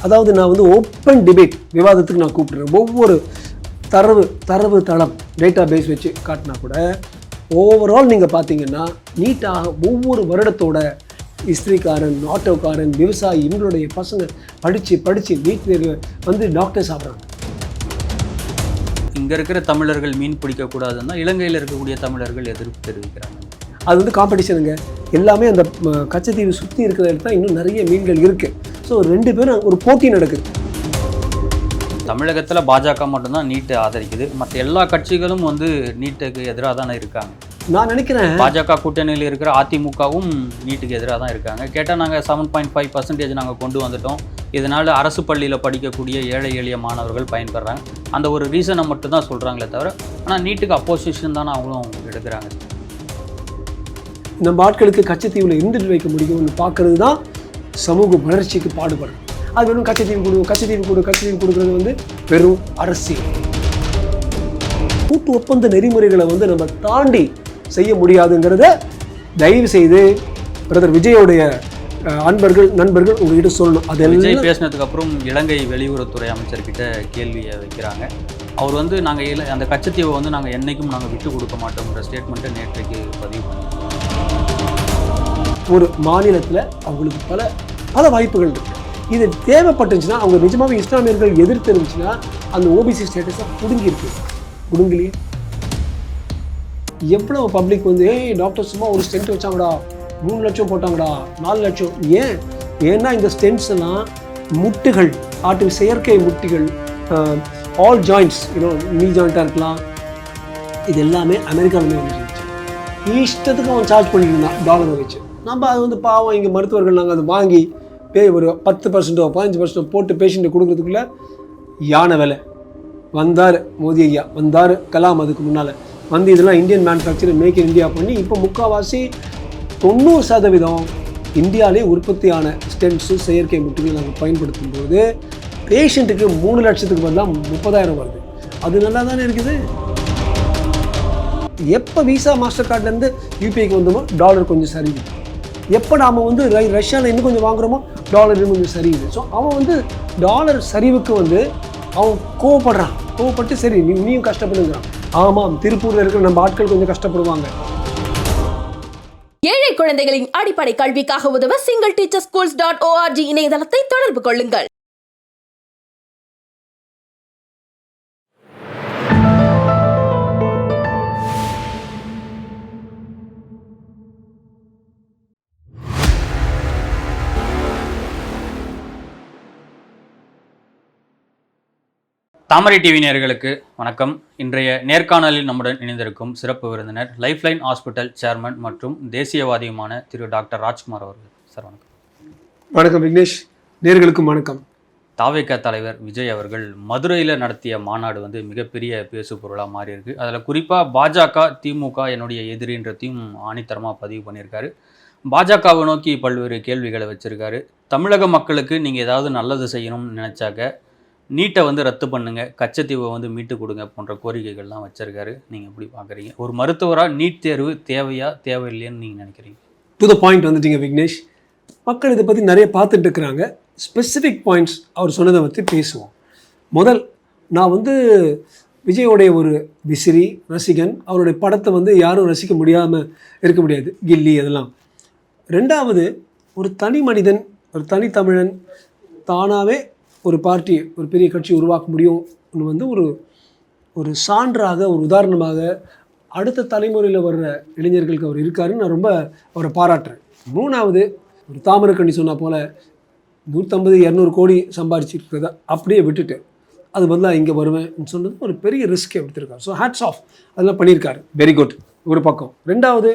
அதாவது நான் வந்து ஓப்பன் டிபேட் விவாதத்துக்கு நான் கூப்பிடுறேன். ஒவ்வொரு தரவு தளம் டேட்டா பேஸ் வச்சு காட்டினா கூட ஓவரால் நீங்கள் பார்த்தீங்கன்னா நீட்டாக ஒவ்வொரு வருடத்தோட ஹிஸ்ட்ரிக்காரன், ஆட்டோக்காரன், விவசாயி, இவங்களுடைய பசங்க படித்து நீட் தேர்வு வந்து டாக்டர்ஸ் ஆகிறாங்க. இங்கே இருக்கிற தமிழர்கள் மீன் பிடிக்கக்கூடாதுன்னா இலங்கையில் இருக்கக்கூடிய தமிழர்கள் எதிர்ப்பு தெரிவிக்கிறாங்க. அது வந்து காம்படிஷனுங்க. எல்லாமே அந்த கச்சத்தீவு சுற்றி இருக்கிற இடத்துல இன்னும் நிறைய மீன்கள் இருக்குது. ஸோ 2 பேரும் ஒரு போட்டி நடக்குது. தமிழகத்தில் பாஜக மட்டும்தான் நீட்டை ஆதரிக்குது, மற்ற எல்லா கட்சிகளும் வந்து நீட்டுக்கு எதிராக தானே இருக்காங்க. நான் நினைக்கிறேன் பாஜக கூட்டணியில் இருக்கிற அதிமுகவும் நீட்டுக்கு எதிராக தான் இருக்காங்க. கேட்டால் நாங்கள் 7.5% நாங்கள் கொண்டு வந்துட்டோம், இதனால் அரசு பள்ளியில் படிக்கக்கூடிய ஏழை எளிய மாணவர்கள் பயன்படுறாங்க, அந்த ஒரு ரீசனை மட்டும்தான் சொல்கிறாங்களே தவிர, ஆனால் நீட்டுக்கு அப்போசிஷன் தானே அவங்களும் எடுக்கிறாங்க. நம்ம ஆட்களுக்கு கச்சத்தீவில் இருந்துட்டு வைக்க முடியும்னு பார்க்கறது தான் சமூக வளர்ச்சிக்கு பாடுபடும். அது வெறும் கச்சத்தீவு கொடுக்குறது வந்து வெறும் அரசியல். கூட்டு ஒப்பந்த நெறிமுறைகளை வந்து நம்ம தாண்டி செய்ய முடியாதுங்கிறத தயவு செய்து பிரதர் விஜயோடைய நண்பர்கள் உங்ககிட்ட சொல்லணும். அது விஜய் பேசினதுக்கு அப்புறம் இலங்கை வெளியுறவுத்துறை அமைச்சர்கிட்ட கேள்வியை வைக்கிறாங்க. அவர் வந்து நாங்கள் அந்த கச்சத்தீவை வந்து நாங்கள் என்றைக்கும் விட்டு கொடுக்க மாட்டோங்கிற ஸ்டேட்மெண்ட்டை நேற்றைக்கு பதிவு பண்ணோம். ஒரு மாநிலத்தில் அவங்களுக்கு பல வாய்ப்புகள் இருக்குது. இது தேவைப்பட்டுச்சுன்னா அவங்க நிஜமாகவே இஸ்லாமியர்கள் எதிர்த்து இருந்துச்சுன்னா அந்த ஓபிசி ஸ்டேட்டஸை குடுங்கலையே. எவ்வளோ பப்ளிக் வந்து டாக்டர் சும்மா ஒரு ஸ்டென்ட் வச்சாங்கடா, 3 லட்சம் போட்டாங்கடா, 4 லட்சம். ஏன்னா இந்த ஸ்டென்ட்ஸ் எல்லாம் முட்டுகள், செயற்கை முட்டிகள், ஆல் ஜாயிண்ட்ஸ், நீ ஜாயிண்ட்டாக இருக்கலாம், இது எல்லாமே அமெரிக்காவில் வந்துச்சு. இஷ்டத்துக்கு அவன் சார்ஜ் பண்ணிட்டு இருந்தான் டாலரை வச்சு. நம்ம அது வந்து பாவம், இங்கே மருத்துவர்கள் நாங்கள் அதை வாங்கி ஒரு 10% 15% போட்டு பேஷண்ட்டு கொடுக்குறதுக்குள்ளே யானை விலை. வந்தார் மோடி ஐயா, வந்தார் கலாம், அதுக்கு முன்னால் வந்து இதெல்லாம் Indian manufacturing, make in India பண்ணி இப்போ 90% இந்தியாவிலே உற்பத்தியான ஸ்டென்ட்ஸு, செயற்கை முட்டுகள் நாங்கள் பயன்படுத்தும் போது பேஷண்ட்டுக்கு 3 லட்சத்துக்கு பதிலாக 30,000 வருது. அது நல்லா தானே இருக்குது. எப்போ விசா மாஸ்டர் கார்ட்லேருந்து யூபிஐக்கு வந்தோமோ டாலர் கொஞ்சம் சரியுது. எப்போ நாம் வந்து ரஷ்யாவில் இன்னும் கொஞ்சம் வாங்குகிறோமோ டாலர் இன்னும் கொஞ்சம் சரியுது. ஸோ அவன் வந்து டாலர் சரிவுக்கு வந்து அவன் கோவப்பட்டு சரி நீயும் கஷ்டப்படுங்கிறான். ஆமாம், திருப்பூரில் இருக்கிற நம்ம ஆட்கள் கொஞ்சம் கஷ்டப்படுவாங்க. ஏழை குழந்தைகளின் அடிப்படை கல்விக்காக உதவ singleteacherschools.org இணையதளத்தை தொடர்பு கொள்ளுங்கள். தாமரை டிவி நேயர்களுக்கு வணக்கம். இன்றைய நேர்காணலில் நம்முடன் இணைந்திருக்கும் சிறப்பு விருந்தினர் லைஃப்லைன் ஹாஸ்பிட்டல் சேர்மன் மற்றும் தேசியவாதியுமான திரு டாக்டர் ராஜ்குமார் அவர்கள். சார் வணக்கம். வணக்கம் விக்னேஷ், நேயர்களுக்கும் வணக்கம். தாவேக தலைவர் விஜய் அவர்கள் மதுரையில் நடத்திய மாநாடு வந்து மிகப்பெரிய பேசு பொருளாக மாறி இருக்கு. அதில் குறிப்பாக பாஜக, திமுக என்னுடைய எதிரின்றதையும் ஆணித்தரமாக பதிவு பண்ணியிருக்காரு. பாஜகவை நோக்கி பல்வேறு கேள்விகளை வச்சிருக்காரு. தமிழக மக்களுக்கு நீங்கள் ஏதாவது நல்லது செய்யணும்னு நினச்சாக்க நீட்டை வந்து ரத்து பண்ணுங்க, கச்சத்தீவை வந்து மீட்டு கொடுங்க போன்ற கோரிக்கைகள்லாம் வச்சிருக்காரு. நீங்கள் எப்படி பார்க்குறீங்க? ஒரு மருத்துவராக நீட் தேர்வு தேவையா தேவையில்லைன்னு நீங்கள் நினைக்கிறீங்க? டு த பாயிண்ட் வந்துட்டீங்க விக்னேஷ். மக்கள் இதை பற்றி நிறைய பார்த்துட்டு இருக்கிறாங்க. ஸ்பெசிஃபிக் பாயிண்ட்ஸ் அவர் சொன்னதை பற்றி பேசுவோம். நான் வந்து விஜயோடைய ஒரு விசிறி ரசிகன். அவருடைய படத்தை வந்து யாரும் ரசிக்க முடியாமல் இருக்க முடியாது, கில்லி அதெல்லாம். 2வது, ஒரு தனி மனிதன், ஒரு தனித்தமிழன் தானாகவே ஒரு பார்ட்டி, ஒரு பெரிய கட்சி உருவாக்க முடியும்னு வந்து ஒரு சான்றாக, ஒரு உதாரணமாக அடுத்த தலைமுறையில் வர்ற இளைஞர்களுக்கு அவர் இருக்காருன்னு நான் ரொம்ப அவரை பாராட்டுறேன். 3வது, ஒரு தாமரக்கண்ணி சொன்னால் போல் 150-200 கோடி சம்பாதிச்சிருக்கிறத அப்படியே விட்டுட்டு அது பதிலாக இங்கே வருவேன் சொன்னது ஒரு பெரிய ரிஸ்க் எடுத்திருக்காரு. ஸோ ஹேட்ஸ் ஆஃப், அதெல்லாம் பண்ணியிருக்காரு, வெரி குட் ஒரு பக்கம். 2வது,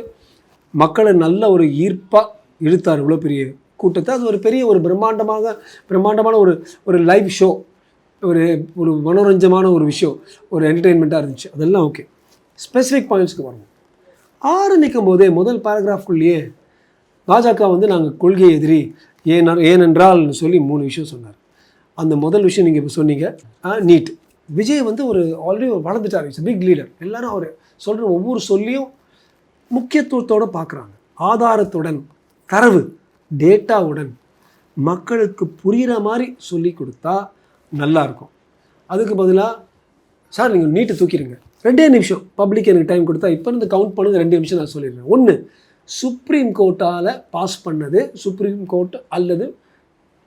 மக்களை நல்ல ஒரு ஈர்ப்பாக இழுத்தார் இவ்வளோ பெரிய கூட்டத்தை. அது ஒரு பெரிய ஒரு பிரம்மாண்டமான ஒரு லைவ் ஷோ, ஒரு மனோரஞ்சமான ஒரு விஷயம், ஒரு என்டர்டெயின்மெண்ட்டாக இருந்துச்சு. அதெல்லாம் ஓகே. ஸ்பெசிஃபிக் பாயிண்ட்ஸ்க்கு வரணும். ஆரம்பிக்கும் போதே முதல் பேராகிராஃப்குள்ளேயே பாஜக வந்து நாங்கள் கொள்கை எதிரி, ஏனென்றால்னு சொல்லி 3 விஷயம் சொன்னார். அந்த முதல் விஷயம் நீங்கள் இப்போ சொன்னீங்க, நீட். விஜய் வந்து ஆல்ரெடி வளர்ந்துட்டார், இட்ஸ் பிக் லீடர். எல்லாரும் அவர் சொல்கிற ஒவ்வொரு சொல்லியும் முக்கியத்துவத்தோடு பார்க்குறாங்க, ஆதாரத்துடன், தரவு டேட்டாவுடன். மக்களுக்கு புரிகிற மாதிரி சொல்லி கொடுத்தா நல்லாயிருக்கும். அதுக்கு பதிலாக சார் நீங்கள் நீட்டை தூக்கிடுங்க, 2 நிமிஷம் பப்ளிக் எனக்கு டைம் கொடுத்தா இப்போ இருந்து கவுண்ட் பண்ணுங்க, 2 நிமிஷம் நான் சொல்லிடுறேன். 1, சுப்ரீம் கோர்ட்டால் பாஸ் பண்ணது சுப்ரீம் கோர்ட் அல்லது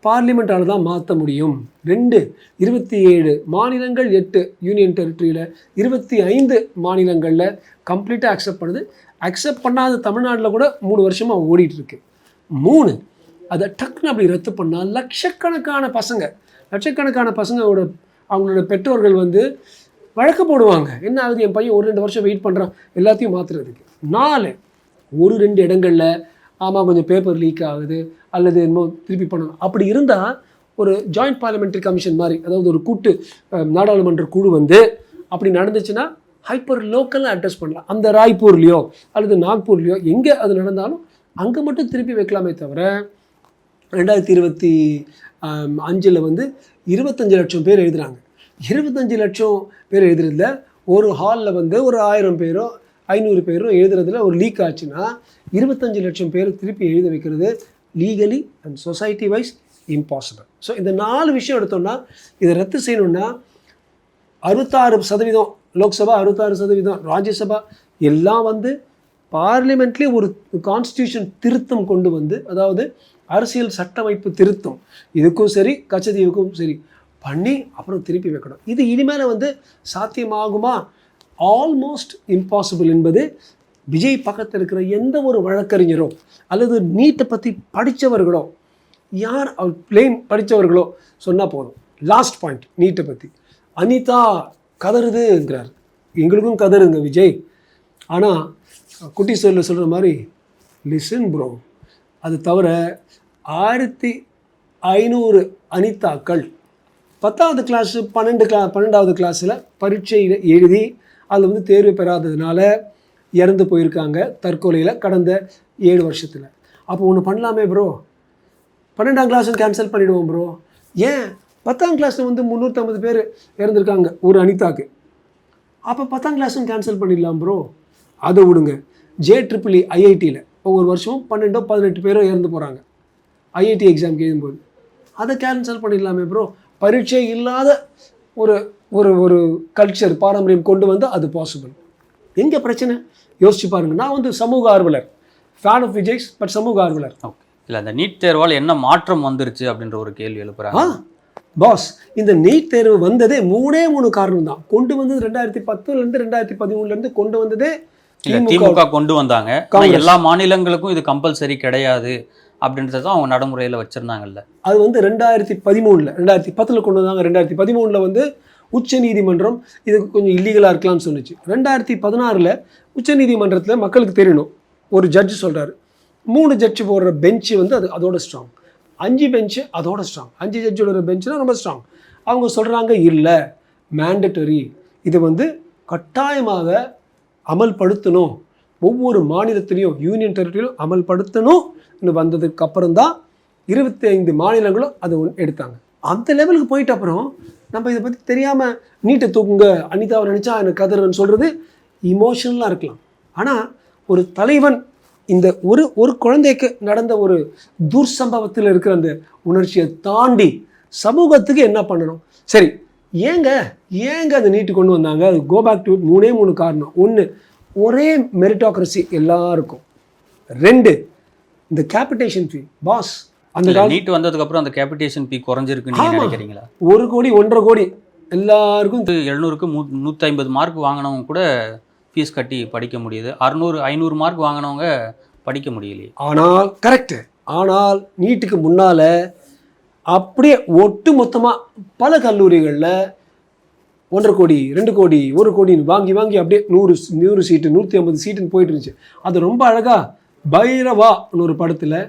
பார்லிமெண்ட்டால் தான் மாற்ற முடியும். 2, 27 மாநிலங்கள், 8 யூனியன் டெரிட்டரியில் 25 மாநிலங்களில் கம்ப்ளீட்டாக அக்செப்ட் பண்ணுது. அக்செப்ட் பண்ணாத தமிழ்நாட்டில் கூட 3 வருஷமாக ஓடிட்டுருக்கு. 3, அதை டக்குன்னு அப்படி ரத்து பண்ணால் லட்சக்கணக்கான பசங்களோட அவங்களோட பெற்றோர்கள் வந்து வழக்கு போடுவாங்க. என்ன ஆகுது, என் பையன் 1-2 வருஷம் வெயிட் பண்ணுறான் எல்லாத்தையும் மாற்றுறதுக்கு. 4, 1-2 இடங்களில் ஆமாம் கொஞ்சம் பேப்பர் லீக் ஆகுது அல்லது இன்னும் திருப்பி பண்ணணும். அப்படி இருந்தால் ஒரு ஜாயிண்ட் பார்லிமெண்ட்ரி கமிஷன் மாதிரி, அதாவது ஒரு கூட்டு நாடாளுமன்ற குழு வந்து அப்படி நடந்துச்சுன்னா ஹைப்பர் லோக்கலாக அட்ரஸ் பண்ணலாம். அந்த ராய்ப்பூர்லேயோ அல்லது நாக்பூர்லேயோ எங்கே அது நடந்தாலும் அங்கே மட்டும் திருப்பி வைக்கலாமே தவிர 2025 வந்து 25 லட்சம் பேர் எழுதுகிறாங்க. 25 லட்சம் பேர் எழுதுறதுல ஒரு ஹாலில் வந்து ஒரு 1000 பேரோ 500 பேரோ எழுதுறதுல ஒரு லீக் ஆச்சுன்னா 25 லட்சம் பேர் திருப்பி எழுத வைக்கிறது legally and society wise impossible. So இந்த 4 விஷயம் எடுத்தோம்னா இதை ரத்து செய்யணும்னா 66% லோக்சபா, 66% ராஜ்யசபா எல்லாம் வந்து பார்லிமெண்ட்லேயே ஒரு கான்ஸ்டியூஷன் திருத்தம் கொண்டு வந்து, அதாவது அரசியல் சட்டமைப்பு திருத்தம் இதுக்கும் சரி கச்சதீவுக்கும் சரி பண்ணி அப்புறம் திருப்பி வைக்கணும். இது இனிமேல் வந்து சாத்தியமாகுமா? ஆல்மோஸ்ட் இம்பாசிபிள் என்பது விஜய் பக்கத்தில் இருக்கிற எந்த ஒரு வழக்கறிஞரோ அல்லது நீட்டை பற்றி படித்தவர்களோ யார் பிளெயின் படித்தவர்களோ சொன்னால் போதும். லாஸ்ட் பாயிண்ட், நீட்டை பற்றி அனிதா கதறுதுங்கிறார். எங்களுக்கும் கதறுங்க விஜய், ஆனால் குட்டி சொல்ல சொல்கிற மாதிரி லிசன் ப்ரோ. அது தவிர 1500 அனிதாக்கள் 10வது கிளாஸு 12வது கிளாஸில் பரீட்சையில் எழுதி அதில் வந்து தேர்வு பெறாததுனால இறந்து போயிருக்காங்க தற்கொலையில் கடந்த 7 வருஷத்தில். அப்போ ஒன்று பண்ணலாமே ப்ரோ, 12ஆம் கிளாஸும் கேன்சல் பண்ணிவிடுவோம் ப்ரோ. ஏன் 10ஆம் கிளாஸில் வந்து 350 பேர் இறந்துருக்காங்க ஒரு அனிதாக்கு, அப்போ 10ஆம் கிளாஸும் கேன்சல் பண்ணிடலாம் ப்ரோ. அதை விடுங்க, JEEE IITயில் ஒவ்வொரு வருஷமும் 12-18 பேரும் இறந்து போகிறாங்க IIT எக்ஸாம்க்கு எழுதும்போது, அதை கேன்சல் பண்ணிடலாமே ப்ரோ. பரீட்சை இல்லாத ஒரு ஒரு ஒரு கல்ச்சர் பாரம்பரியம் கொண்டு வந்து அது பாசிபிள். எங்கே பிரச்சனை யோசிச்சு பாருங்கள். நான் வந்து சமூக ஆர்வலர், ஃபேன் ஆஃப் விஜய்ஸ், பட் சமூக ஆர்வலர். ஓகே, இல்லை அந்த நீட் தேர்வால் என்ன மாற்றம் வந்துருச்சு அப்படின்ற ஒரு கேள்வி எழுப்புறாங்க. பாஸ், இந்த நீட் தேர்வு வந்ததே 3 காரணம் தான். கொண்டு வந்தது 2010 2013 கொண்டு வந்ததே திமுக கொண்டு வந்தாங்க. எல்லா மாநிலங்களுக்கும் இது கம்பல்சரி கிடையாது அப்படின்றத அவங்க நடைமுறையில் வச்சுருந்தாங்கல்ல. அது வந்து 2010 கொண்டு வந்தாங்க. 2013 வந்து உச்ச நீதிமன்றம் இதுக்கு கொஞ்சம் இல்லீகலாக இருக்கலாம்னு சொன்னிச்சு. 2016 உச்ச நீதிமன்றத்தில் மக்களுக்கு தெரியணும், ஒரு ஜட்ஜு சொல்கிறாரு, 3 ஜட்ஜு போடுற பெஞ்சு வந்து அதோட ஸ்ட்ராங், 5 பெஞ்சு அதோட ஸ்ட்ராங், 5 ஜட்ஜோட பெஞ்சுனா ரொம்ப ஸ்ட்ராங். அவங்க சொல்கிறாங்க இல்லை மேண்டட்டரி, இது வந்து கட்டாயமாக அமல்படுத்தணும், ஒவ்வொரு மாநிலத்திலையும் யூனியன் டெரிட்டரியிலும் அமல்படுத்தணும் வந்ததுக்கு அப்புறம் தான் 25 மாநிலங்களும் அதை எடுத்தாங்க. அந்த லெவலுக்கு போயிட்ட அப்புறம் நம்ம இதை பற்றி தெரியாமல் நீட்டை தூக்குங்க அனிதாவை நினச்சா எனக்கு கதறன்னு சொல்கிறது இமோஷனலாக இருக்கலாம். ஆனால் ஒரு தலைவன் இந்த ஒரு குழந்தைக்கு நடந்த ஒரு துர்சம்பவத்தில் இருக்கிற அந்த உணர்ச்சியை தாண்டி சமூகத்துக்கு என்ன பண்ணணும்? சரி, ஏங்க அந்த நீட்டு கொண்டு வந்தாங்க? அது கோ பேக் டு 3 காரணம். 1, ஒரே மெரிட்டோக்ரஸி எல்லாருக்கும். 2, இந்த கேபிட்டேஷன் ஃபீ. பாஸ், அந்த நீட் வந்ததுக்கு அப்புறம் அந்த கேபிட்டேஷன் ஃபீ குறைஞ்சிருக்குன்னு நீங்க நினைக்கிறீங்களா? 1 கோடி 1.5 கோடி எல்லாருக்கும் 700க்கு 150 மார்க் வாங்கினவங்க கூட ஃபீஸ் கட்டி படிக்க முடியுது. 600-500 மார்க் வாங்கினவங்க படிக்க முடியலையே. ஆனால் கரெக்டு, ஆனால் நீட்டுக்கு முன்னால் அப்படியே ஒட்டு மொத்தமாக பல கல்லூரிகளில் 1.5 கோடி 2 கோடி 1 கோடின்னு வாங்கி அப்படியே 100 சீட்டு 150 சீட்டுன்னு போயிட்டு இருந்துச்சு. அது ரொம்ப அழகாக பைரவான்னு ஒரு படத்தில்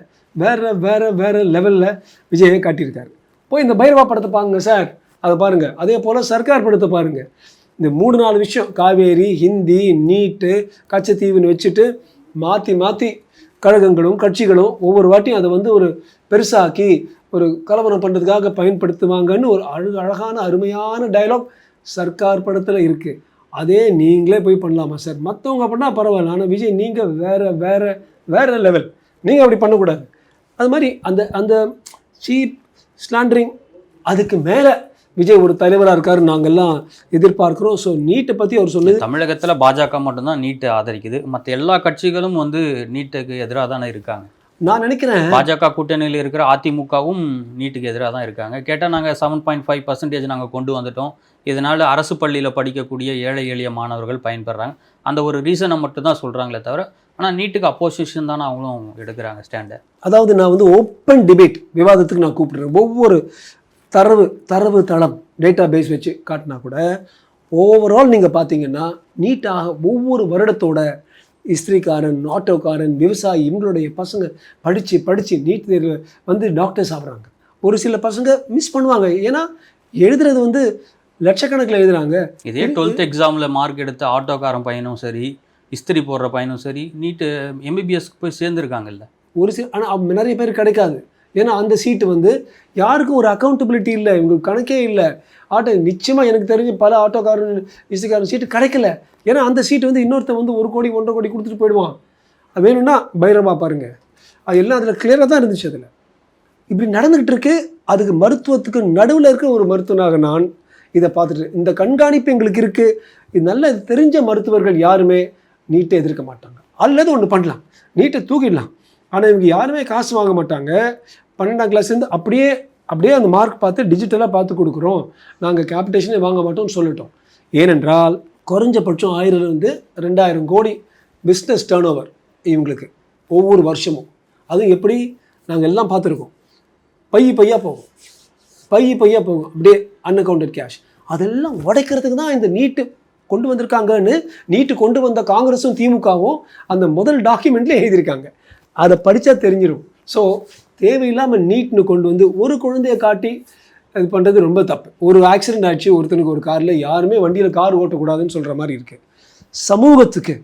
வேற லெவலில் விஜயை காட்டியிருக்காரு. போய் இந்த பைரவா படத்தை பாருங்க சார், அதை பாருங்கள். அதே போல் சர்க்கார் படத்தை பாருங்கள். இந்த 3-4 விஷயம், காவேரி, ஹிந்தி, நீட்டு, கச்சத்தீவுன்னு வச்சுட்டு மாற்றி கழகங்களும் கட்சிகளும் ஒவ்வொரு வாட்டியும் அதை வந்து ஒரு பெருசாக்கி ஒரு கலவரம் பண்ணுறதுக்காக பயன்படுத்துவாங்கன்னு ஒரு அழகான அருமையான டயலாக் சர்க்கார் படத்தில் இருக்குது. அதே நீங்களே போய் பண்ணலாமா சார்? மற்றவங்க பண்ணால் பரவாயில்ல, ஆனால் விஜய் நீங்கள் வேற லெவல், நீங்கள் அப்படி பண்ணக்கூடாது. அது மாதிரி அந்த சீப் ஸ்லாண்டரிங். அதுக்கு மேலே விஜய் ஒரு தலைவராக இருக்காரு நாங்கள்லாம் எதிர்பார்க்குறோம். ஸோ நீட்டை பற்றி அவர் சொன்னது, தமிழகத்தில் பாஜக மட்டும்தான் நீட்டை ஆதரிக்குது, மற்ற எல்லா கட்சிகளும் வந்து நீட்டுக்கு எதிராக தானே இருக்காங்க. நான் நினைக்கிறேன் பாஜக கூட்டணியில் இருக்கிற அதிமுகவும் நீட்டுக்கு எதிராக தான் இருக்காங்க. கேட்டால் நாங்கள் 7.5% நாங்கள் கொண்டு வந்துட்டோம், இதனால் அரசு பள்ளியில் படிக்கக்கூடிய ஏழை எளிய மாணவர்கள் பயன்பெறாங்க, அந்த ஒரு ரீசனை மட்டும் தான் சொல்கிறாங்களே தவிர, ஆனால் நீட்டுக்கு அப்போசிஷன் தானே அவங்களும் எடுக்கிறாங்க ஸ்டாண்டை. அதாவது நான் வந்து ஓப்பன் டிபேட் விவாதத்துக்கு நான் கூப்பிடுறேன். ஒவ்வொரு தரவு தளம் டேட்டா பேஸ் வச்சு காட்டினா கூட ஓவரால் நீங்கள் பார்த்தீங்கன்னா நீட்டாக ஒவ்வொரு வருடத்தோட இஸ்திரிக்காரன், ஆட்டோக்காரன், விவசாயி இவங்களுடைய பசங்க படித்து நீட் தேர்வு வந்து டாக்டர்ஸ் ஆகுறாங்க. ஒரு சில பசங்க மிஸ் பண்ணுவாங்க, ஏன்னா எழுதுறது வந்து லட்சக்கணக்கில் எழுதுறாங்க. இதே 12th எக்ஸாமில் மார்க் எடுத்த ஆட்டோக்காரன் பையனும் சரி, இஸ்திரி போடுற பையனும் சரி, நீட்டு எம்பிபிஎஸ்க்கு போய் சேர்ந்துருக்காங்கல்ல. ஒரு சில, ஆனால் நிறைய பேர் கிடைக்காது. ஏன்னா அந்த சீட்டு வந்து யாருக்கும் ஒரு அக்கௌண்டபிலிட்டி இல்லை, இவங்களுக்கு கணக்கே இல்லை. நிச்சயமாக எனக்கு தெரிஞ்ச பல ஆட்டோக்காரன், இஸ்திரிக்காரன் சீட்டு கிடைக்கல. ஏன்னா அந்த சீட்டு வந்து இன்னொருத்த வந்து 1 கோடி 1.5 கோடி கொடுத்துட்டு போயிடுவான். அது வேணும்னா பைரவா பாருங்கள், அது எல்லாம் அதில் கிளியராக தான் இருந்துச்சு. அதில் இப்படி நடந்துக்கிட்டு இருக்கு. அதுக்கு மருத்துவத்துக்கு நடுவில் இருக்க ஒரு மருத்துவனாக நான் இதை பார்த்துட்டு, இந்த கண்காணிப்பு எங்களுக்கு இருக்குது. இது நல்ல தெரிஞ்ச மருத்துவர்கள் யாருமே நீட்டை எதிர்க்க மாட்டாங்க. அல்லது ஒன்று பண்ணலாம், நீட்டை தூக்கிடலாம். ஆனால் இவங்க யாருமே காசு வாங்க மாட்டாங்க. 12ஆம் கிளாஸ்லேருந்து அப்படியே அந்த மார்க் பார்த்து டிஜிட்டலாக பார்த்து கொடுக்குறோம், நாங்கள் கேபிட்டேஷனே வாங்க மாட்டோம்னு சொல்லிட்டோம். ஏனென்றால் குறைஞ்சபட்சம் 1000 to 2000 கோடி பிஸ்னஸ் டர்ன் ஓவர் இவங்களுக்கு ஒவ்வொரு வருஷமும். அதுவும் எப்படி நாங்கள் எல்லாம் பார்த்துருக்கோம், பையா போகும், அப்படியே அன்அக்கௌண்டட் கேஷ். அதெல்லாம் உடைக்கிறதுக்கு தான் இந்த நீட்டு கொண்டு வந்திருக்காங்கன்னு நீட்டு கொண்டு வந்த காங்கிரஸும் திமுகவும் அந்த முதல் டாக்குமெண்ட்லேயே எழுதியிருக்காங்க. அதை படித்தா தெரிஞ்சிடும். ஸோ தேவையில்லாமல் நீட்னு கொண்டு வந்து ஒரு குழந்தையை காட்டி இது பண்ணுறது ரொம்ப தப்பு. ஒரு ஆக்சிடென்ட் ஆச்சு ஒருத்தனுக்கு ஒரு காரில், யாருமே வண்டியில் கார் ஓட்டக்கூடாதுன்னு சொல்கிற மாதிரி இருக்குது. சமூகத்துக்கு,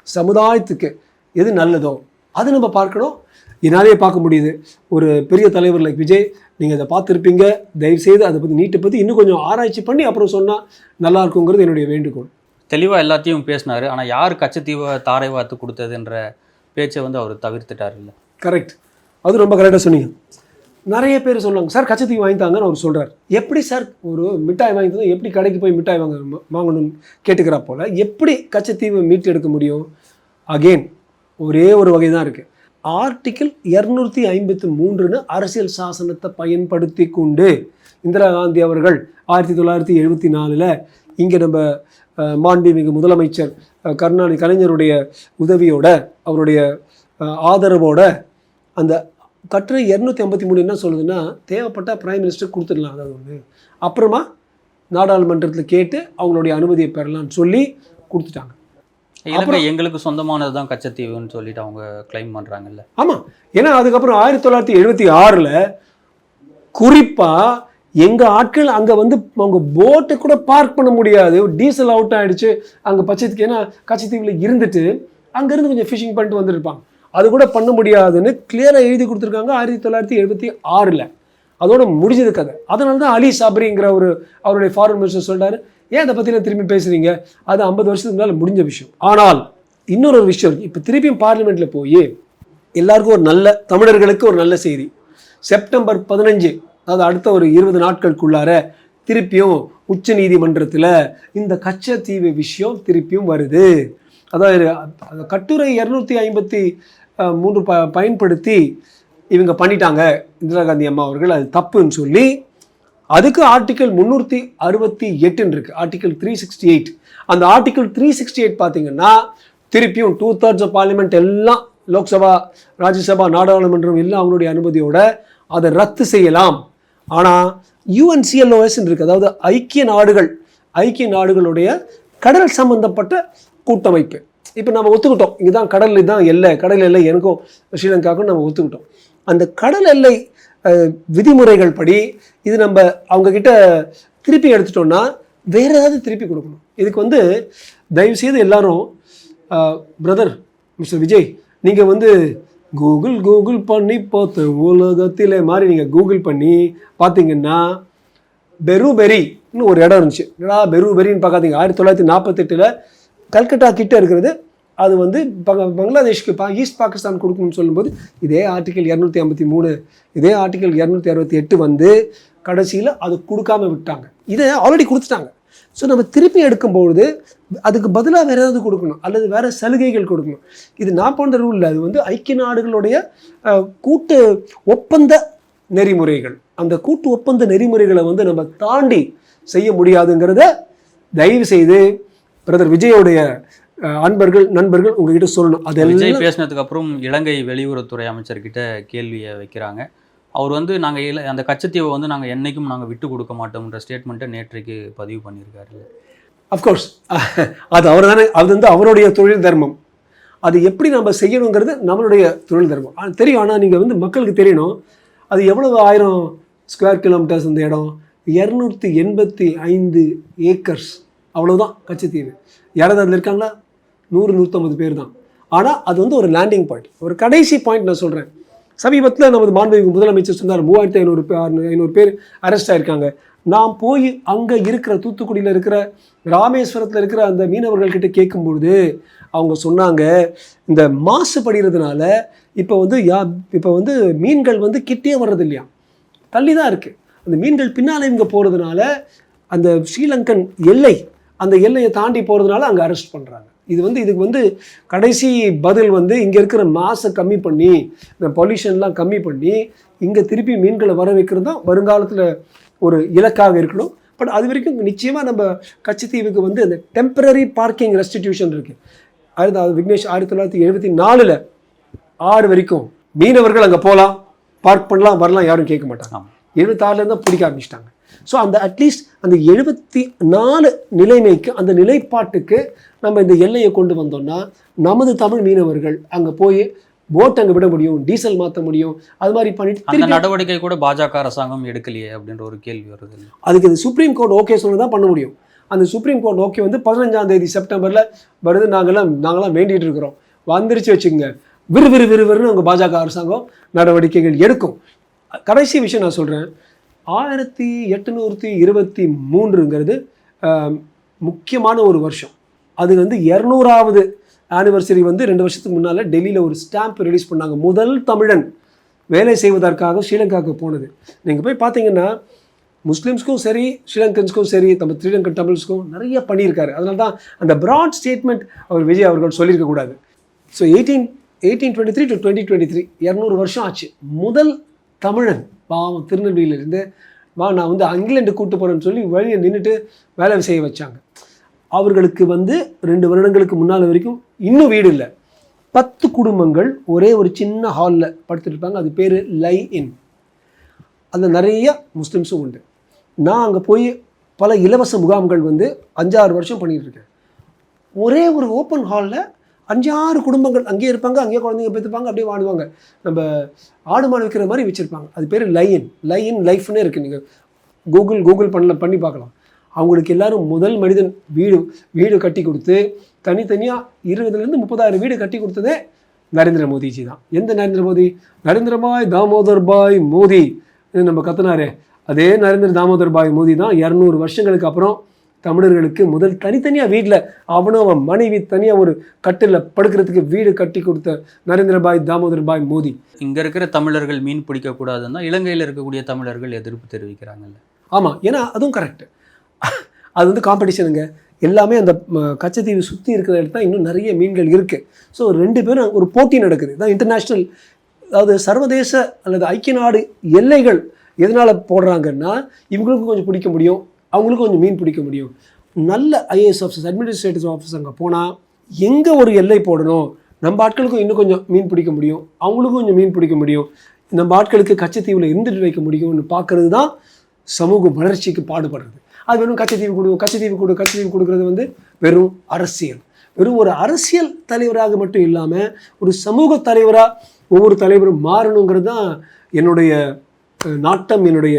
சமுதாயத்துக்கு எது நல்லதோ அது நம்ம பார்க்கணும். என்னாலே பார்க்க முடியுது. ஒரு பெரிய தலைவர் லைக் விஜய், நீங்கள் அதை பார்த்துருப்பீங்க. தயவுசெய்து அதை பற்றி நீட்டை பற்றி இன்னும் கொஞ்சம் ஆராய்ச்சி பண்ணி அப்புறம் சொன்னால் நல்லா இருக்குங்கிறது என்னுடைய வேண்டுகோள். தெளிவாக எல்லாத்தையும் பேசினார். ஆனால் யார் கச்சத்தீவை தாரை வார்த்து கொடுத்ததுன்ற பேச்சை வந்து அவர் தவிர்த்துட்டார். இல்லை, கரெக்ட், அது ரொம்ப கரெக்டாக சொன்னீங்க. நிறைய பேர் சொல்லுவாங்க, சார் கச்சத்தீவு வாங்கித்தாங்கன்னு அவர் சொல்கிறார். எப்படி சார் ஒரு மிட்டாய் வாங்கி தந்தோம், எப்படி கடைக்கு போய் மிட்டாய் வாங்கணும்னு கேட்டுக்கிறா போல் எப்படி கச்சத்தீவை மீட்டு எடுக்க முடியும்? அகெயின் ஒரே ஒரு வகை தான் இருக்குது. ஆர்டிக்கிள் 253 அரசியல் சாசனத்தை பயன்படுத்தி கொண்டு இந்திரா காந்தி அவர்கள் 1974 இங்கே நம்ம மாண்புமிகு முதலமைச்சர் கலைஞருடைய உதவியோட, அவருடைய ஆதரவோட அந்த கட்டுரை 253 என்ன சொல்லுதுன்னா, தேவைப்பட்ட பிரைம் மினிஸ்டர் கொடுத்துடலாம். அதாவது வந்து அப்புறமா நாடாளுமன்றத்தில் கேட்டு அவங்களுடைய அனுமதியை பெறலாம்னு சொல்லி கொடுத்துட்டாங்க. எங்களுக்கு சொந்தமானது தான் கச்சத்தீவுன்னு சொல்லிட்டு அவங்க கிளைம் பண்ணுறாங்கல்ல. ஆமாம், ஏன்னா அதுக்கப்புறம் 1976 குறிப்பாக எங்கள் ஆட்கள் அங்கே வந்து அவங்க போட்டை கூட பார்க் பண்ண முடியாது, டீசல் அவுட் ஆகிடுச்சு அங்கே பச்சைத்துக்கு. ஏன்னா கச்சத்தீவில் இருந்துட்டு அங்கேருந்து கொஞ்சம் ஃபிஷிங் பண்ணிட்டு வந்துருப்பாங்க, அது கூட பண்ண முடியாதுன்னு கிளியராக எழுதி கொடுத்துருக்காங்க 1976. அதோட முடிஞ்சது கதை. அதனால தான் அலி சாபரிங்கிற அவருடைய ஃபாரின் மினிஸ்டர் சொல்கிறாரு, ஏன் அதை பற்றிலாம் திரும்பி பேசுகிறீங்க, அது 50 வருஷத்துக்கு மேலே முடிஞ்ச விஷயம். ஆனால் இன்னொரு விஷயம், இப்போ திருப்பியும் பார்லிமெண்ட்டில் போய் எல்லாருக்கும் ஒரு நல்ல, தமிழர்களுக்கு ஒரு நல்ல செய்தி. செப்டம்பர் 15, அதாவது அடுத்த ஒரு 20 நாட்களுக்குள்ளார திருப்பியும் உச்ச நீதிமன்றத்தில் இந்த கச்சத்தீவு விஷயம் திருப்பியும் வருது. அதாவது கட்டுரை 253 பயன்படுத்தி இவங்க பண்ணிட்டாங்க இந்திரா காந்தி அம்மா அவர்கள், அது தப்புன்னு சொல்லி அதுக்கு ஆர்டிக்கல் 368 இருக்குது, ஆர்டிக்கல் 368. அந்த ஆர்டிக்கல் 368 பார்த்தீங்கன்னா திருப்பியும் 2/3 பார்லிமெண்ட் எல்லாம், லோக்சபா, ராஜ்யசபா, நாடாளுமன்றம் எல்லாம் அவங்களுடைய அனுமதியோட அதை ரத்து செய்யலாம். ஆனால் UNCLOS இருக்குது, அதாவது ஐக்கிய நாடுகளுடைய கடல் சம்பந்தப்பட்ட கூட்டமைப்பு. இப்போ நம்ம ஒத்துக்கிட்டோம், இங்கே தான் கடல் தான் எல்லை, கடல் எல்லை எனக்கும் ஸ்ரீலங்காவுக்கும் நம்ம ஒத்துக்கிட்டோம். அந்த கடல் எல்லை விதிமுறைகள் படி இது நம்ம அவங்கக்கிட்ட திருப்பி எடுத்துட்டோம்னா வேற ஏதாவது திருப்பி கொடுக்கணும். இதுக்கு வந்து தயவுசெய்து எல்லாரும் பிரதர் மிஸ்டர் விஜய், நீங்கள் வந்து கூகுள் பண்ணி பார்த்த உலகத்திலே மாதிரி நீங்கள் கூகுள் பண்ணி பார்த்தீங்கன்னா பெருபெரின்னு ஒரு இடம் இருந்துச்சு. பெருபெரின்னு பார்க்காதீங்க, 1948 கல்கட்டா கிட்ட இருக்கிறது. அது வந்து பங்களாதேஷ்க்கு ஈஸ்ட் பாகிஸ்தான் கொடுக்கணும்னு சொல்லும்போது இதே ஆர்டிகல் 253 இதே ஆர்டிகல் 268 வந்து கடைசியில் அது கொடுக்காம விட்டாங்க. இதை ஆல்ரெடி கொடுத்துட்டாங்க. ஸோ நம்ம திருப்பி எடுக்கும்பொழுது அதுக்கு பதிலாக வேறு ஏதாவது கொடுக்கணும் அல்லது வேறு சலுகைகள் கொடுக்கணும். இது நான் போன்ற ரூல் இல்லை. அது வந்து ஐக்கிய நாடுகளுடைய கூட்டு ஒப்பந்த நெறிமுறைகள். அந்த கூட்டு ஒப்பந்த நெறிமுறைகளை வந்து நம்ம தாண்டி செய்ய முடியாதுங்கிறத தயவு செய்து பிரதர் விஜயோடைய நண்பர்கள் உங்ககிட்ட சொல்லணும். அது விஜய் பேசினதுக்கு அப்புறம் இலங்கை வெளியுறவுத்துறை அமைச்சர்கிட்ட கேள்வியை வைக்கிறாங்க. அவர் வந்து நாங்கள் அந்த கச்சத்தீவை வந்து நாங்கள் என்றைக்கும் நாங்கள் விட்டு கொடுக்க மாட்டோம்ன்ற ஸ்டேட்மெண்ட்டை நேற்றைக்கு பதிவு பண்ணியிருக்காரு. அஃப்கோர்ஸ் அது அவர் தானே, அது வந்து அவருடைய தொழில் தர்மம். அது எப்படி நம்ம செய்யணுங்கிறது நம்மளுடைய தொழில் தர்மம் தெரியும். ஆனால் நீங்கள் வந்து மக்களுக்கு தெரியணும் அது எவ்வளவு 1000 ஸ்கொயர் கிலோமீட்டர்ஸ் இந்த இடம், 285 ஏக்கர்ஸ், அவ்வளோதான் கச்சத்தீவு. யாராவது அதில் இருக்காங்களா? 100-150 பேர் தான். ஆனால் அது வந்து ஒரு லேண்டிங் பாயிண்ட். ஒரு கடைசி பாயிண்ட் நான் சொல்கிறேன். சமீபத்தில் நமது மாண்புமிகு முதலமைச்சர் சொன்னார் 3500 பேர் அரெஸ்ட் ஆயிருக்காங்க. நாம் போய் அங்கே இருக்கிற தூத்துக்குடியில் இருக்கிற ராமேஸ்வரத்தில் இருக்கிற அந்த மீனவர்கள்கிட்ட கேட்கும்பொழுது அவங்க சொன்னாங்க, இந்த மாசுபடுகிறதுனால இப்போ வந்து மீன்கள் வந்து கிட்டே வர்றது இல்லையா, தள்ளி தான் இருக்குது. அந்த மீன்கள் பின்னால் இங்கே போகிறதுனால அந்த ஸ்ரீலங்கன் அந்த எல்லையை தாண்டி போகிறதுனால அங்கே அரெஸ்ட் பண்ணுறாங்க. இதுக்கு வந்து கடைசி பதில் வந்து இங்கே இருக்கிற மாசை கம்மி பண்ணி, இந்த பொல்யூஷன்லாம் கம்மி பண்ணி இங்கே திருப்பி மீன்களை வர வைக்கிறது தான் வருங்காலத்தில் ஒரு இலக்காக இருக்கணும். பட் அது வரைக்கும் நிச்சயமாக நம்ம கச்சத்தீவுக்கு வந்து அந்த டெம்பரரி பார்க்கிங் ரெஸ்டிடியூஷன் இருக்குது. அதாவது விக்னேஷ் 1974 6 வரைக்கும் மீனவர்கள் அங்கே போகலாம், பார்க் பண்ணலாம், வரலாம், யாரும் கேட்க மாட்டாங்க. 76 தான் பிடிக்க ஆரம்பிச்சிட்டாங்க. ஸோ அந்த அட்லீஸ்ட் அந்த 74 நிலைமைக்கு, அந்த நிலைப்பாட்டுக்கு நம்ம இந்த எல்லையை கொண்டு வந்தோம்னா நமது தமிழ் மீனவர்கள் அங்கே போய் போட் அங்கே விட முடியும், டீசல் மாற்ற முடியும். அது மாதிரி பண்ணிட்டு அந்த நடவடிக்கை கூட பாஜக அரசாங்கம் எடுக்கலையே அப்படின்ற ஒரு கேள்வி வருது. அதுக்கு இந்த சுப்ரீம் கோர்ட் ஓகே சொன்னது தான் பண்ண முடியும். அந்த சுப்ரீம் கோர்ட் ஓகே வந்து 15ஆம் தேதி செப்டம்பரில் வருது. நாங்களாம் வேண்டிகிட்டு இருக்கிறோம். வந்துருச்சு வச்சுக்கோங்க, விறுவிறுன்னு அவங்க பாஜக அரசாங்கம் நடவடிக்கைகள் எடுக்கும். கடைசி விஷயம் நான் சொல்கிறேன், 1823ங்கிறது முக்கியமான ஒரு வருஷம். அது வந்து 200வது ஆனிவர்சரி வந்து 2 வருஷத்துக்கு முன்னால் டெல்லியில் ஒரு ஸ்டாம்ப் ரிலீஸ் பண்ணாங்க. முதல் தமிழன் வேலை செய்வதற்காக ஸ்ரீலங்காவுக்கு போனது. நீங்கள் போய் பார்த்தீங்கன்னா முஸ்லீம்ஸ்க்கும் சரி, ஸ்ரீலங்கன்ஸ்க்கும் சரி, நம்ம ஸ்ரீலங்கன் தமிழ்ஸ்க்கும் நிறைய பண்ணியிருக்காரு. அதனால தான் அந்த ப்ராட் ஸ்டேட்மெண்ட் விஜய் அவர்கள் சொல்லியிருக்கக்கூடாது. ஸோ 1823 to 2023 200 வருஷம் ஆச்சு. முதல் தமிழன் பாவம் திருநெல்வேலியிலேருந்து நான் வந்து இங்கிலாந்து கூட்டு போகிறேன்னு சொல்லி வழியை நின்றுட்டு வேலை செய்ய வச்சாங்க. அவர்களுக்கு வந்து 2 வருடங்களுக்கு முன்னால் வரைக்கும் இன்னும் வீடு இல்லை. 10 குடும்பங்கள் ஒரே ஒரு சின்ன ஹாலில் படுத்துட்டு இருப்பாங்க. அது பேர் லை இன். அதில் நிறைய முஸ்லீம்ஸும் உண்டு. நான் அங்கே போய் பல இலவச முகாம்கள் வந்து 5-6 வருஷம் பண்ணிகிட்டு இருக்கேன். ஒரே ஒரு ஓப்பன் ஹாலில் 5-6 குடும்பங்கள் அங்கேயே இருப்பாங்க, அங்கேயே குழந்தைங்க பார்த்துப்பாங்க, அப்படியே வாடுவாங்க. நம்ம ஆடு மாடு வைக்கிற மாதிரி வச்சுருப்பாங்க. அது பேர் லைன் லைஃப்னே இருக்குது. நீங்கள் கூகுள் பண்ணி பார்க்கலாம். அவங்களுக்கு எல்லாரும் முதல் மனிதன் வீடு கட்டி கொடுத்து தனித்தனியாக 20,000 to 30,000 வீடு கட்டி கொடுத்ததே நரேந்திர மோடிஜி தான். எந்த நரேந்திர மோடி? நரேந்திரபாய் தாமோதர்பாய் மோடி நம்ம கத்துனாரே, அதே நரேந்திர தாமோதர்பாய் மோடி தான் 200 வருஷங்களுக்கு அப்புறம் தமிழர்களுக்கு முதல் தனித்தனியாக வீட்டில் அவன் மனைவி தனியாக ஒரு கட்டில் படுக்கிறதுக்கு வீடு கட்டி கொடுத்த நரேந்திரபாய் தாமோதர்பாய் மோடி. இங்கே இருக்கிற தமிழர்கள் மீன் பிடிக்கக்கூடாதுன்னா இலங்கையில் இருக்கக்கூடிய தமிழர்கள் எதிர்ப்பு தெரிவிக்கிறாங்கல்ல. ஆமாம், ஏன்னா அதுவும் கரெக்டு. அது வந்து காம்படிஷனுங்க. எல்லாமே அந்த கச்சத்தீவு சுற்றி இருக்கிற இடத்துல இன்னும் நிறைய மீன்கள் இருக்குது. ஸோ 2 பேரும் ஒரு போட்டி நடக்குது. தான் இன்டர்நேஷ்னல், அதாவது சர்வதேச அல்லது ஐக்கிய நாடு எல்லைகள் எதனால் போடுறாங்கன்னா இவங்களுக்கும் கொஞ்சம் பிடிக்க முடியும், அவங்களுக்கும் கொஞ்சம் மீன் பிடிக்க முடியும். நல்ல ஐஏஎஸ் ஆஃபீஸர்ஸ், அட்மினிஸ்ட்ரேட்டிவ் ஆஃபீஸர் அங்கே போனால் எங்கே ஒரு எல்லை போடணும், நம்ம ஆட்களுக்கும் இன்னும் கொஞ்சம் மீன் பிடிக்க முடியும், அவங்களுக்கும் கொஞ்சம் மீன் பிடிக்க முடியும், நம்ம ஆட்களுக்கு கச்சத்தீவில் இருந்துட்டு வைக்க முடியும்னு பார்க்குறது தான் சமூக வளர்ச்சிக்கு பாடுபடுறது. அது வெறும் கச்சத்தீவு கொடுக்கறது வந்து வெறும் ஒரு அரசியல் தலைவராக மட்டும் இல்லாமல் ஒரு சமூக தலைவராக ஒவ்வொரு தலைவரும் மாறணுங்கிறது தான் என்னுடைய நாட்டம், என்னுடைய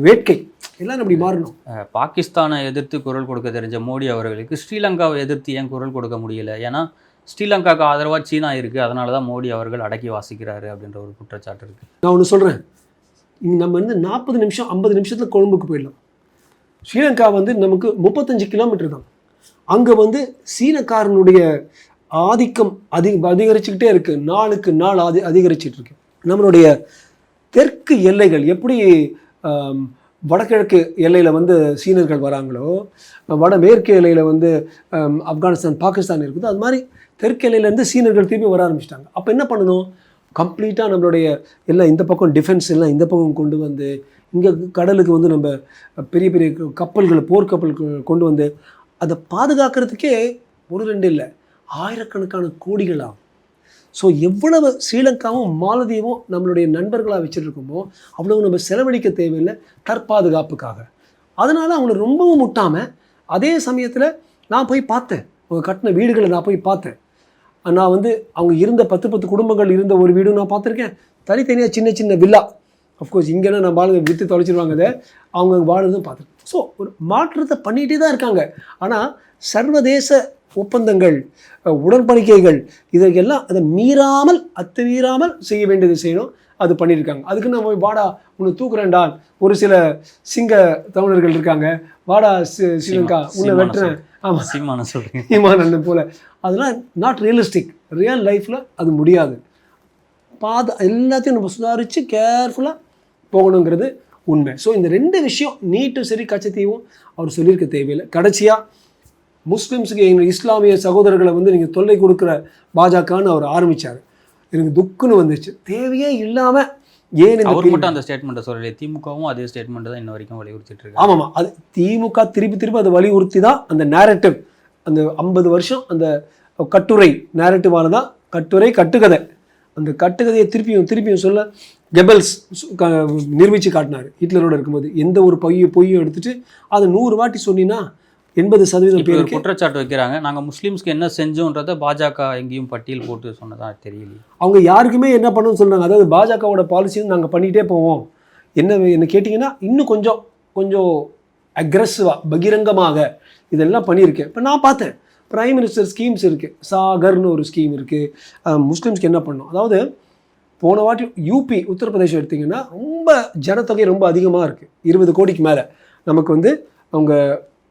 வேட்கை. எல்லாம் அப்படி மாறணும். பாகிஸ்தானை எதிர்த்து குரல் கொடுக்க தெரிஞ்ச மோடி அவர்களுக்கு ஸ்ரீலங்காவை எதிர்த்து ஏன் குரல் கொடுக்க முடியல? ஏன்னா ஸ்ரீலங்காவுக்கு ஆதரவாக சீனா இருக்குது, அதனால தான் மோடி அவர்கள் அடக்கி வாசிக்கிறாரு அப்படின்ற ஒரு குற்றச்சாட்டு இருக்குது. நான் ஒன்று சொல்கிறேன், நம்ம வந்து 40 நிமிஷம் 50 நிமிஷத்தில் கொழும்புக்கு போயிடலாம். ஸ்ரீலங்கா வந்து நமக்கு 35 கிலோமீட்டர் தான். அங்கே வந்து சீனக்காரனுடைய ஆதிக்கம் அதிகரிச்சுக்கிட்டே இருக்குது, நாளுக்கு நாள் அதிகரிச்சிட்டு இருக்கு. நம்மளுடைய தெற்கு எல்லைகள் எப்படி வடகிழக்கு எல்லையில் வந்து சீனர்கள் வராங்களோ, வடமேற்கு எல்லையில் வந்து ஆப்கானிஸ்தான் பாகிஸ்தான் இருக்குது, அது மாதிரி தெற்கு எல்லையிலேருந்து சீனர்கள் திரும்பி வர ஆரம்பிச்சிட்டாங்க. அப்போ என்ன பண்ணணும், கம்ப்ளீட்டாக நம்மளுடைய எல்லாம் இந்த பக்கம் டிஃபென்ஸ் எல்லாம் இந்த பக்கம் கொண்டு வந்து இங்கே கடலுக்கு வந்து நம்ம பெரிய பெரிய கப்பல்கள், போர்க்கப்பல்கள் கொண்டு வந்து அதை பாதுகாக்கிறதுக்கே 1-2 இல்லை, ஆயிரக்கணக்கான கோடிகள் ஆகும். ஸோ எவ்வளவு ஸ்ரீலங்காவும் மாலதீவும் நம்மளுடைய நண்பர்களாக வச்சுருக்கோமோ அவ்வளவு நம்ம செலவழிக்க தேவையில்லை தற்பாதுகாப்புக்காக. அதனால் அவங்கள ரொம்பவும் முட்டாமல், அதே சமயத்தில் நான் போய் பார்த்தேன், அவங்க கட்டின வீடுகளை நான் போய் பார்த்தேன். நான் வந்து அவங்க இருந்த 10 குடும்பங்கள் இருந்த ஒரு வீடும் நான் பார்த்துருக்கேன். தனித்தனியாக சின்ன சின்ன வில்லா, அஃப்கோர்ஸ் இங்கேனா நம்ம ஆளுங்க விற்று தொலைச்சிருவாங்க, அதை அவங்க வாழ்றதும் பார்த்துருக்கேன். ஸோ ஒரு மாற்றத்தை பண்ணிகிட்டே தான் இருக்காங்க. ஆனால் சர்வதேச ஒப்பந்தங்கள், உடன்படிக்கைகள், இதற்கெல்லாம் அதை மீறாமல் அத்துமீறாமல் செய்ய வேண்டியது செய்யணும், அது பண்ணியிருக்காங்க. அதுக்கு நம்ம வாடா உன்னை தூக்குறேன்டா, ஒரு சில சிங்க தமிழர்கள் இருக்காங்க, வாடா ஸ்ரீலங்கா உன்னை வெட்டுறேன், ஆமாம் சீமானன் போல், அதெல்லாம் நாட் ரியலிஸ்டிக். ரியல் லைஃப்பில் அது முடியாது. எல்லாத்தையும் நம்ம சுதாரித்து கேர்ஃபுல்லாக போகணுங்கிறது உண்மை. ஸோ இந்த 2 விஷயம் நீட்டும் சரி கச்சத்தீவும் அவர் சொல்லியிருக்க தேவையில்லை. கடைசியாக முஸ்லீம்ஸுக்கு எங்கள் இஸ்லாமிய சகோதரர்களை வந்து நீங்கள் தொல்லை கொடுக்குற பாஜகன்னு அவர் ஆரம்பித்தார். எனக்கு துக்குன்னு வந்துச்சு. தேவையே இல்லாமல் ஏன் அவர் மட்டும் அந்த ஸ்டேட்மெண்ட்டை சொல்லலை, திமுகவும் அதே ஸ்டேட்மெண்ட்டை தான் இன்ன வரைக்கும் வலியுறுத்திட்டு இருக்கு. ஆமாம், அது திமுக திருப்பி அதை வலியுறுத்தி தான் அந்த நேரட்டிவ், அந்த 50 வருஷம் அந்த கட்டுரை நேரட்டிவான தான் கட்டுரை கட்டுக்கதை. அந்த கட்டுக்கதையை திருப்பியும் சொல்ல கெபல்ஸ் நிரூபித்து காட்டினார். ஹிட்லரோடு இருக்கும்போது எந்த ஒரு பொய்யும் எடுத்துகிட்டு அதை 100 வாட்டி சொன்னீங்கன்னா 80% பேருக்கு குற்றச்சாட்டு வைக்கிறாங்க. நாங்கள் முஸ்லீம்ஸ்க்கு என்ன செஞ்சோன்றதை பாஜக எங்கேயும் பட்டியல் போட்டு சொன்னதா தெரியல. அவங்க யாருக்குமே என்ன பண்ணணும்னு சொல்கிறாங்க. அதாவது பாஜகவோட பாலிசியும் நாங்கள் பண்ணிகிட்டே போவோம். என்ன கேட்டிங்கன்னா இன்னும் கொஞ்சம் அக்ரெசிவாக பகிரங்கமாக இதெல்லாம் பண்ணியிருக்கேன். இப்போ நான் பார்த்தேன், பிரைம் மினிஸ்டர் ஸ்கீம்ஸ் இருக்குது, சாகர்னு ஒரு ஸ்கீம் இருக்குது. முஸ்லீம்ஸ்க்கு என்ன பண்ணணும், அதாவது போன வாட்டி யூபி உத்தரப்பிரதேசம் எடுத்திங்கன்னா ரொம்ப ஜனத்தொகை ரொம்ப அதிகமாக இருக்குது, 20 கோடிக்கு மேலே. நமக்கு வந்து அவங்க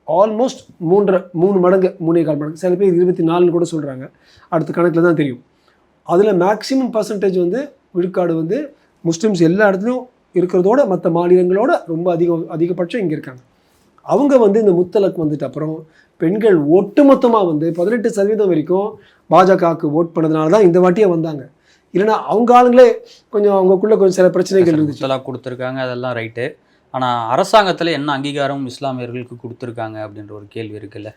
ஆல்மோஸ்ட் 3 மடங்கு 3.25 மடங்கு, சில பேர் 24 கூட சொல்கிறாங்க, அடுத்த கணக்கில் தான் தெரியும். அதில் மேக்ஸிமம் பர்சன்டேஜ் வந்து விழுக்காடு வந்து முஸ்லீம்ஸ் எல்லா இடத்துலையும் இருக்கிறதோட மற்ற மாநிலங்களோட ரொம்ப அதிகபட்சம் இங்கே இருக்காங்க. அவங்க வந்து இந்த முத்தலக் வந்துட்டு அப்புறம் பெண்கள் ஒட்டுமொத்தமாக வந்து 18% வரைக்கும் பாஜகவுக்கு ஓட் பண்ணதுனால தான் இந்த வாட்டியே வந்தாங்க. இல்லைனா அவங்க ஆளுங்களே அவங்களுக்குள்ள கொஞ்சம் சில பிரச்சனைகள் இருந்துச்சு. முத்தலாக் கொடுத்துருக்காங்க, அதெல்லாம் ரைட்டு. ஆனால் அரசாங்கத்தில் என்ன அங்கீகாரம் இஸ்லாமியர்களுக்கு கொடுத்துருக்காங்க அப்படின்ற ஒரு கேள்வி இருக்குல்ல.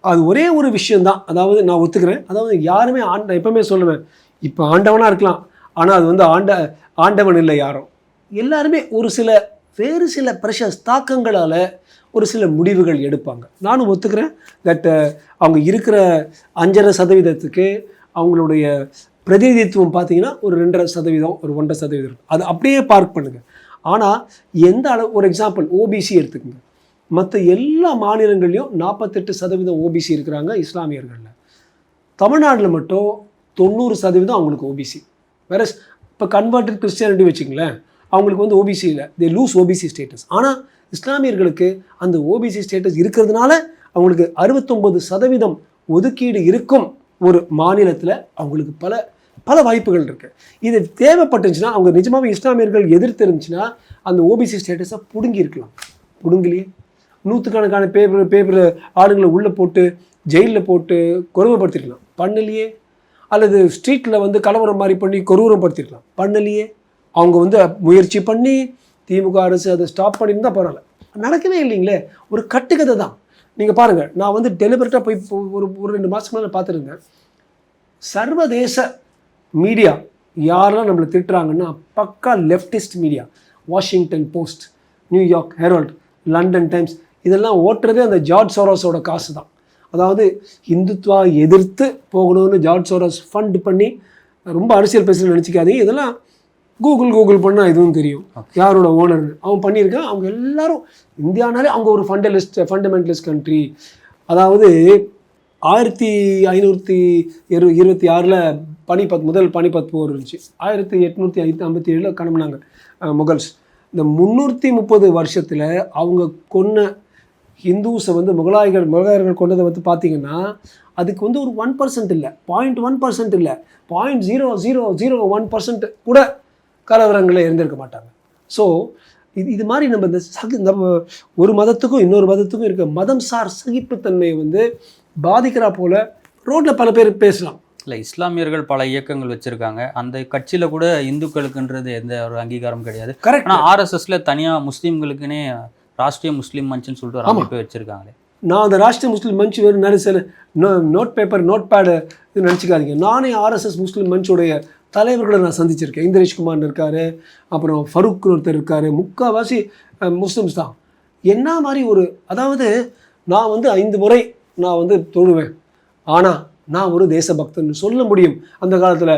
அது ஒரே ஒரு விஷயந்தான், அதாவது நான் ஒத்துக்கிறேன். அதாவது யாருமே நான் எப்பவுமே சொல்லுவேன், இப்போ ஆண்டவனாக இருக்கலாம், ஆனால் அது வந்து ஆண்டவன் இல்லை யாரும். எல்லாருமே வேறு சில ப்ரெஷர்ஸ் தாக்கங்களால் ஒரு சில முடிவுகள் எடுப்பாங்க. நானும் ஒத்துக்கிறேன் தட் அவங்க இருக்கிற 5.5% அவங்களுடைய பிரதிநிதித்துவம் பார்த்தீங்கன்னா ஒரு 2.5%, ஒரு 1.5% இருக்கும். அது அப்படியே பார்க் பண்ணுங்கள். ஆனால் எந்த அளவு, ஒரு எக்ஸாம்பிள் ஓபிசி எடுத்துக்கோங்க. மற்ற எல்லா மாநிலங்கள்லையும் 48% ஓபிசி இருக்கிறாங்க இஸ்லாமியர்களில். தமிழ்நாட்டில் மட்டும் 90% அவங்களுக்கு ஓபிசி. வேற இப்போ கன்வெர்டட் கிறிஸ்டியானிட்டி வச்சுங்களேன், அவங்களுக்கு வந்து ஓபிசி இல்லை, தே லூஸ் ஓபிசி ஸ்டேட்டஸ். ஆனால் இஸ்லாமியர்களுக்கு அந்த ஓபிசி ஸ்டேட்டஸ் இருக்கிறதுனால அவங்களுக்கு 69% ஒதுக்கீடு இருக்கும். ஒரு மாநிலத்தில் அவங்களுக்கு பல வாய்ப்புகள் இருக்குது. இது தேவைப்பட்டுச்சுன்னா அவங்க நிஜமாகவே இஸ்லாமியர்கள் எதிர்த்து இருந்துச்சுன்னா அந்த ஓபிசி ஸ்டேட்டஸை பிடுங்கியிருக்கலாம். பிடுங்கலையே, 100கணக்கான பேப்பர் ஆளுங்களை உள்ளே போட்டு ஜெயிலில் போட்டு கொடூரப்படுத்திருக்கலாம், பண்ணலையே. அல்லது ஸ்ட்ரீட்டில் வந்து கலவரம் மாதிரி பண்ணி கொடூரப்படுத்திருக்கலாம், பண்ணலையே. அவங்க வந்து முயற்சி பண்ணி திமுக அரசு அதை ஸ்டாப் பண்ணியிருந்தா பரவாயில்ல, நடக்கவே இல்லைங்களே. ஒரு கட்டுக்கதை தான். நீங்கள் பாருங்கள், நான் வந்து டெலிபரேட்டாக போய் ஒரு 2 மாதத்துக்கு மேலே பார்த்துருந்தேன். சர்வதேச மீடியா யாரெல்லாம் நம்மளை திட்டுறாங்கன்னா பக்கா லெஃப்டிஸ்ட் மீடியா. வாஷிங்டன் போஸ்ட், நியூயார்க் ஹெரால்ட், லண்டன் டைம்ஸ், இதெல்லாம் ஓட்டுறதே அந்த ஜார்ஜ் சோரோஸோட காசு தான். அதாவது இந்துத்வா எதிர்த்து போகணும்னு ஜார்ஜ் சோரோஸ் ஃபண்ட் பண்ணி, ரொம்ப அரசியல் பேசுன்னு நினச்சிக்காதீங்க, இதெல்லாம் கூகுள் பண்ணால் இதுவும் தெரியும் யாரோட ஓனர்னு. அவன் பண்ணியிருக்கான். அவங்க எல்லாரும் இந்தியானாலே அவங்க ஒரு ஃபண்டமெண்டலிஸ்ட் கண்ட்ரி. அதாவது 1526 முதல் பானிபத் போர் இருந்துச்சு. 1857 கிளம்புனாங்க முகல்ஸ். இந்த 330 வருஷத்தில் அவங்க கொன்ன ஹிந்துஸை வந்து முகலாயர்கள் கொண்டதை வந்து பார்த்தீங்கன்னா அதுக்கு வந்து ஒரு 1% இல்லை, 0.1% இல்லை, 0.0001% கூட கலவரங்களில் இருந்திருக்க மாட்டாங்க. ஸோ இது மாதிரி நம்ம நம்ம ஒரு மதத்துக்கும் இன்னொரு மதத்துக்கும் இருக்க மதம் சார் சகிப்புத்தன்மையை வந்து பாதிக்கிறா போல ரோட்டில் பல பேர் பேசலாம். இல்லை, இஸ்லாமியர்கள் பல இயக்கங்கள் வச்சுருக்காங்க. அந்த கட்சியில் கூட இந்துக்களுக்குன்றது எந்த ஒரு அங்கீகாரம் கிடையாது. கரெக்ட். ஆனால் ஆர்எஸ்எஸ்ல தனியாக முஸ்லீம்களுக்குன்னே ராஷ்ட்ரிய முஸ்லீம் மஞ்சுன்னு சொல்லிட்டு ஒரு அமைப்பை வச்சுருக்காங்களே. நான் அந்த ராஷ்ட்ரிய முஸ்லீம் மஞ்ச் வெறும் சில நோட் பேடு இது நினச்சிக்காதீங்க. நானே ஆர்எஸ்எஸ் முஸ்லீம் மஞ்சுடைய தலைவர்களை நான் சந்திச்சிருக்கேன். இந்திரேஷ்குமார் இருக்கார், அப்புறம் ஃபருக் ஒருத்தர் இருக்கார், முக்கால்வாசி முஸ்லிம்ஸ் தான். என்ன மாதிரி அதாவது நான் வந்து 5 முறை நான் வந்து தொழுவேன், ஆனால் நான் ஒரு தேசபக்தன்னு சொல்ல முடியும். அந்த காலத்தில்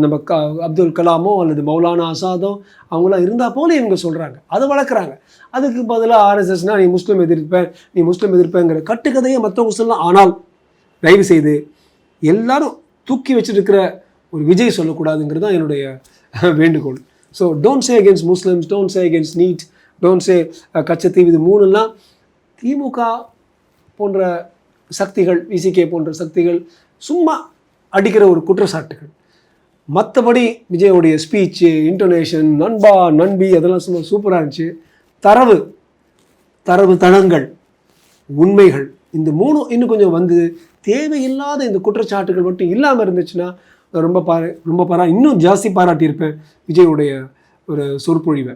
நம்ம அப்துல் கலாமோ அல்லது மௌலானா ஆசாதோ அவங்களாம் இருந்தால் போல இவங்க சொல்கிறாங்க, அதை வளர்க்குறாங்க. அதுக்கு பதிலாக ஆர்எஸ்எஸ்னால் நீ முஸ்லீம் எதிர்ப்பேங்கிற கட்டுக்கதையை மற்றவங்க சொல்லலாம். ஆனால் தயவு செய்து எல்லாரும் தூக்கி வச்சுருக்கிற ஒரு விஜய் சொல்லக்கூடாதுங்கிறது தான் என்னுடைய வேண்டுகோள். So don't say against Muslims, don't say against NEET, don't say Katchatheevu. இது 3 திமுக போன்ற சக்திகள், விசிகே போன்ற சக்திகள் சும்மா அடிக்கிற ஒரு குற்றச்சாட்டுகள். மற்றபடி விஜயோடைய ஸ்பீச்சு, இன்டோனேஷன், நண்பா நண்பி அதெல்லாம் சும்மா சூப்பராக இருந்துச்சு. தரவு தளங்கள், உண்மைகள், இந்த 3 இன்னும் கொஞ்சம் வந்து தேவையில்லாத இந்த குற்றச்சாட்டுகள் மட்டும் இல்லாமல் இருந்துச்சுன்னா ரொம்ப இன்னும் ஜாஸ்தி பாராட்டியிருப்பேன் விஜயோடைய ஒரு சொற்பொழிவை.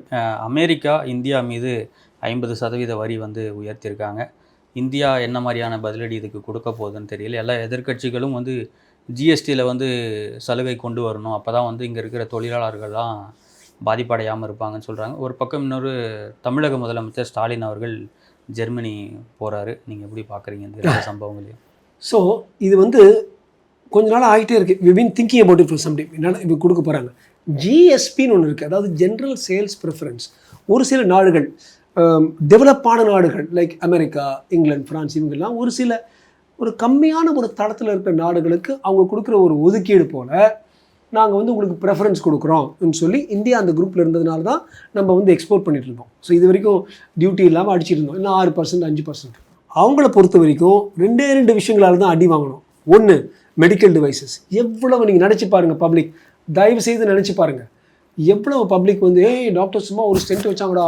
அமெரிக்கா இந்தியா மீது 50% வரி வந்து உயர்த்தியிருக்காங்க. இந்தியா என்ன மாதிரியான பதிலடி இதுக்கு கொடுக்க போகுதுன்னு தெரியல. எல்லா எதிர்க்கட்சிகளும் வந்து ஜிஎஸ்டியில் வந்து சலுகை கொண்டு வரணும், அப்போ தான் வந்து இங்கே இருக்கிற தொழிலாளர்கள்லாம் பாதிப்படையாமல் இருப்பாங்கன்னு சொல்கிறாங்க. ஒரு பக்கம் இன்னொரு தமிழக முதலமைச்சர் ஸ்டாலின் அவர்கள் ஜெர்மனி போகிறாரு. நீங்கள் எப்படி பார்க்குறீங்க இந்த சம்பவங்களையும்? ஸோ இது வந்து கொஞ்ச நாள் ஆகிட்டே இருக்குது. We been thinking about it for some time. என்னென்னா இப்போ கொடுக்க போகிறாங்க ஜிஎஸ்பின்னு ஒன்று இருக்குது, அதாவது ஜென்ரல் சேல்ஸ் ப்ரிஃபரன்ஸ். ஒரு சில நாடுகள், டெவலப்பான நாடுகள் லைக் அமெரிக்கா, இங்கிலாந்து, ஃப்ரான்ஸ், இவங்கெல்லாம் ஒரு கம்மியான ஒரு தளத்தில் இருக்கிற நாடுகளுக்கு அவங்க கொடுக்குற ஒரு ஒதுக்கீடு போல் நாங்கள் வந்து உங்களுக்கு ப்ரெஃபரன்ஸ் கொடுக்குறோம்னு சொல்லி இந்தியா அந்த குரூப்பில் இருந்ததுனால தான் நம்ம வந்து எக்ஸ்போர்ட் பண்ணிட்டு இருந்தோம். ஸோ இது வரைக்கும் டியூட்டி இல்லாமல் அடிச்சிட்டு இருந்தோம், இன்னும் 6%, 5%. அவங்கள பொறுத்த வரைக்கும் 2 விஷயங்களால் தான் அடி வாங்கணும். ஒன்று, மெடிக்கல் டிவைசஸ். எவ்வளவு நீங்கள் நினச்சி பாருங்கள், பப்ளிக் தயவு செய்து நினச்சி பாருங்கள், எவ்வளவு பப்ளிக் வந்து டாக்டர் சும்மா ஒரு ஸ்டென்ட் வச்சாங்கடா,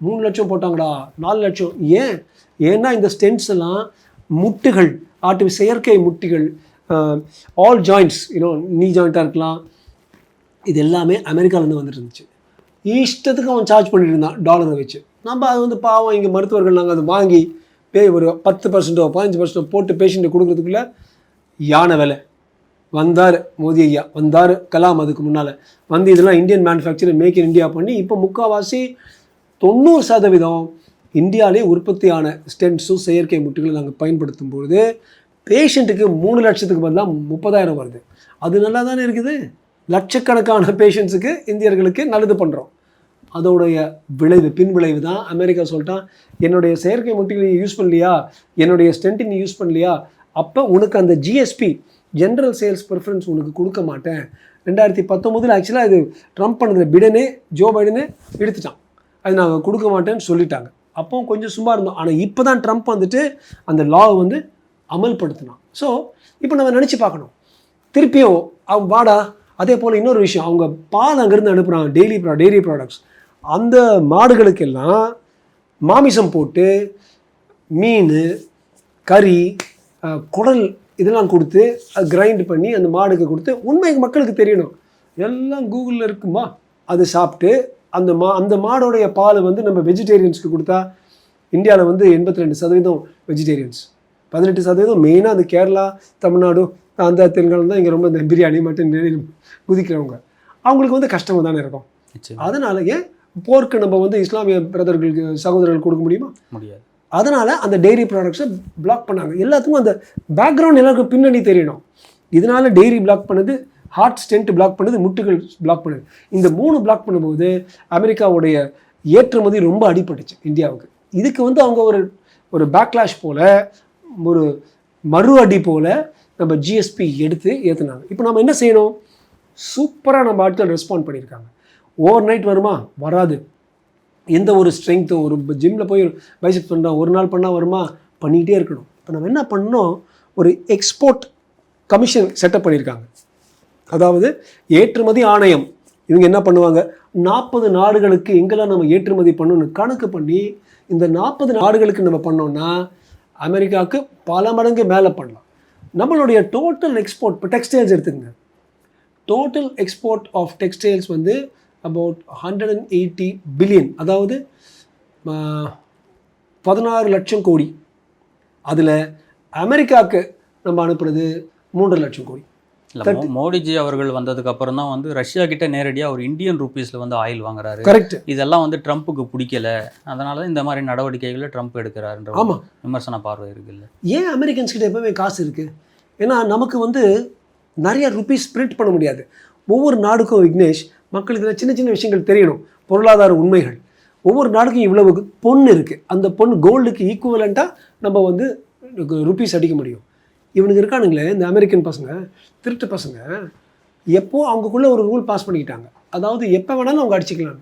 3 லட்சம் போட்டாங்கடா, 4 லட்சம். ஏன்னா இந்த ஸ்டென்ட்ஸ் எல்லாம் முட்டுகள், செயற்கை முட்டிகள், ஆல் ஜாயிண்ட்ஸ், நீ ஜாயிண்ட்டாக இருக்கலாம், இது எல்லாமே அமெரிக்காவிலேருந்து வந்துட்டு இருந்துச்சு. இஷ்டத்துக்கு அவன் சார்ஜ் பண்ணிட்டு இருந்தான் டாலரை வச்சு. நம்ம அது வந்து பாவம் இங்கே மருத்துவர்கள் நாங்கள் அதை வாங்கி ஒரு 10%, 15% போட்டு பேஷண்ட்டை கொடுக்குறதுக்குள்ளே யானை விலை. வந்தார் மோடி ஐயா, வந்தார் கலாம் அதுக்கு முன்னால் வந்து இதெல்லாம் Indian manufacture, make in India பண்ணி இப்போ முக்கால்வாசி 90% இந்தியாவிலே உற்பத்தியான ஸ்டென்ட்ஸும் செயற்கை முட்டுகளை நாங்கள் பயன்படுத்தும் பொழுது பேஷண்ட்டுக்கு 3 லட்சத்துக்கு பதிலாக 30,000 வருது. அது நல்லா தானே இருக்குது. லட்சக்கணக்கான பேஷண்ட்ஸுக்கு, இந்தியர்களுக்கு நல்லது பண்ணுறோம். அதோடைய பின்விளைவு தான் அமெரிக்கா சொல்லிட்டான், என்னுடைய செயற்கை முட்டிகளை நீ யூஸ் பண்ணலையா, என்னுடைய ஸ்டென்ட்டை நீ யூஸ் பண்ணலையா, அப்போ உனக்கு அந்த ஜிஎஸ்பி ஜென்ரல் சேல்ஸ் ப்ரிஃபரன்ஸ் உனக்கு கொடுக்க மாட்டேன். 2019 ஆக்சுவலாக இது ட்ரம்ப் பண்ணது ஜோ பைடனே எடுத்துட்டான், அது நாங்கள் கொடுக்க மாட்டேன்னு சொல்லிட்டாங்க. அப்போ கொஞ்சம் சும்மா இருந்தோம். ஆனால் இப்போ தான் ட்ரம்ப் வந்துட்டு அந்த லாவை வந்து அமல்படுத்தினான். ஸோ இப்போ நம்ம நினச்சி பார்க்கணும், திருப்பியும் அவங்க வாடா. அதே போல் இன்னொரு விஷயம், அவங்க பால் அங்கேருந்து அனுப்புகிறாங்க, டெய்ரி ப்ராடக்ட்ஸ். அந்த மாடுகளுக்கெல்லாம் மாமிசம் போட்டு மீன், கறி, குடல் இதெல்லாம் கொடுத்து கிரைண்ட் பண்ணி அந்த மாடுக்கு கொடுத்து, உண்மை மக்களுக்கு தெரியணும், எல்லாம் கூகுளில் இருக்குமா, அது சாப்பிட்டு அந்த மாடோடைய பால் வந்து நம்ம வெஜிடேரியன்ஸ்க்கு கொடுத்தா இந்தியாவில் வந்து 82% வெஜிடேரியன்ஸ், 18% மெயினாக அந்த கேரளா, தமிழ்நாடு, ஆந்திரா, தெலுங்கானா தான் இங்கே ரொம்ப இந்த பிரியாணி, மட்டன் குதிக்கிறவங்க. அவங்களுக்கு வந்து கஷ்டமாக தானே இருக்கும். அதனால ஏன் போர்க்கு நம்ம வந்து இஸ்லாமிய பிரதர்களுக்கு, சகோதரர்கள் கொடுக்க முடியாது. அதனால் அந்த டெய்ரி ப்ராடக்ட்ஸை பிளாக் பண்ணாங்க. எல்லாத்துக்கும் அந்த பேக்ரவுண்ட் எல்லாருக்கும் பின்னணி தெரியணும். இதனால் டெய்ரி பிளாக் பண்ணது, ஹார்ட் ஸ்டென்ட் பிளாக் பண்ணது, முட்டுகள் பிளாக் பண்ணுது. இந்த 3 பிளாக் பண்ணும்போது அமெரிக்காவுடைய ஏற்றுமதி ரொம்ப அடிபட்டுச்சு இந்தியாவுக்கு. இதுக்கு வந்து அவங்க ஒரு பேக்லாஷ் போல், ஒரு மறு அடி போல் நம்ம ஜிஎஸ்பி எடுத்து ஏற்றுனாங்க. இப்போ நம்ம என்ன செய்யணும்? சூப்பராக நம்ம ஆட்கள் ரெஸ்பாண்ட் பண்ணியிருக்காங்க. ஓவர் நைட் வருமா? வராது. எந்த ஒரு ஸ்ட்ரென்த்தும் ஒரு ஜிம்மில் போய் பைசெப்ஸ் பண்ணுறோம், ஒரு நாள் பண்ணால் வருமா, பண்ணிக்கிட்டே இருக்கணும். இப்போ நம்ம என்ன பண்ணோம், ஒரு எக்ஸ்போர்ட் கமிஷன் செட்டப் பண்ணியிருக்காங்க. அதாவது ஏற்றுமதி ஆணையம். இவங்க என்ன பண்ணுவாங்க, 40 நாடுகளுக்கு எங்கெல்லாம் நம்ம ஏற்றுமதி பண்ணணும்னு கணக்கு பண்ணி, இந்த 40 நாடுகளுக்கு நம்ம பண்ணோம்னா அமெரிக்காவுக்கு பல மடங்கு மேலே பண்ணலாம். நம்மளுடைய டோட்டல் எக்ஸ்போர்ட், இப்போ டெக்ஸ்டைல்ஸ் எடுத்துக்கங்க, டோட்டல் எக்ஸ்போர்ட் ஆஃப் டெக்ஸ்டைல்ஸ் வந்து அபவுட் 180 பில்லியன், அதாவது 16 லட்சம் கோடி. அதில் அமெரிக்காவுக்கு நம்ம அனுப்புறது 3 லட்சம் கோடி. இல்லை, மோடிஜி அவர்கள் வந்ததுக்கு அப்புறம் தான் வந்து ரஷ்யா கிட்ட நேரடியாக ஒரு இந்தியன் ருபீஸில் வந்து ஆயில் வாங்குறாரு. கரெக்ட். இதெல்லாம் வந்து ட்ரம்ப்புக்கு பிடிக்கல, அதனால தான் இந்த மாதிரி நடவடிக்கைகளை ட்ரம்ப் எடுக்கிறாருன்ற விமர்சன பார்வை இருக்குல்ல. ஏன் அமெரிக்கன்ஸ் கிட்ட எப்பவுமே காசு இருக்குது? ஏன்னா நமக்கு வந்து நிறைய ருபீஸ் பிரிண்ட் பண்ண முடியாது. ஒவ்வொரு நாடுக்கும் விக்னேஷ், மக்களுக்கு சின்ன சின்ன விஷயங்கள் தெரியணும், பொருளாதார உண்மைகள். ஒவ்வொரு நாடுக்கும் இவ்வளவு பொண்ணு இருக்குது, அந்த பொண்ணு கோல்டுக்கு ஈக்குவலண்ட்டாக நம்ம வந்து ருபீஸ் அடிக்க முடியும். இவனுக்கு இருக்கானுங்களே இந்த அமெரிக்கன் பசங்க, திருட்டு பசங்க, எப்போ அவங்களுக்குள்ளே ஒரு ரூல் பாஸ் பண்ணிக்கிட்டாங்க, அதாவது எப்போ வேணாலும் அவங்க அடிச்சுக்கலாம்.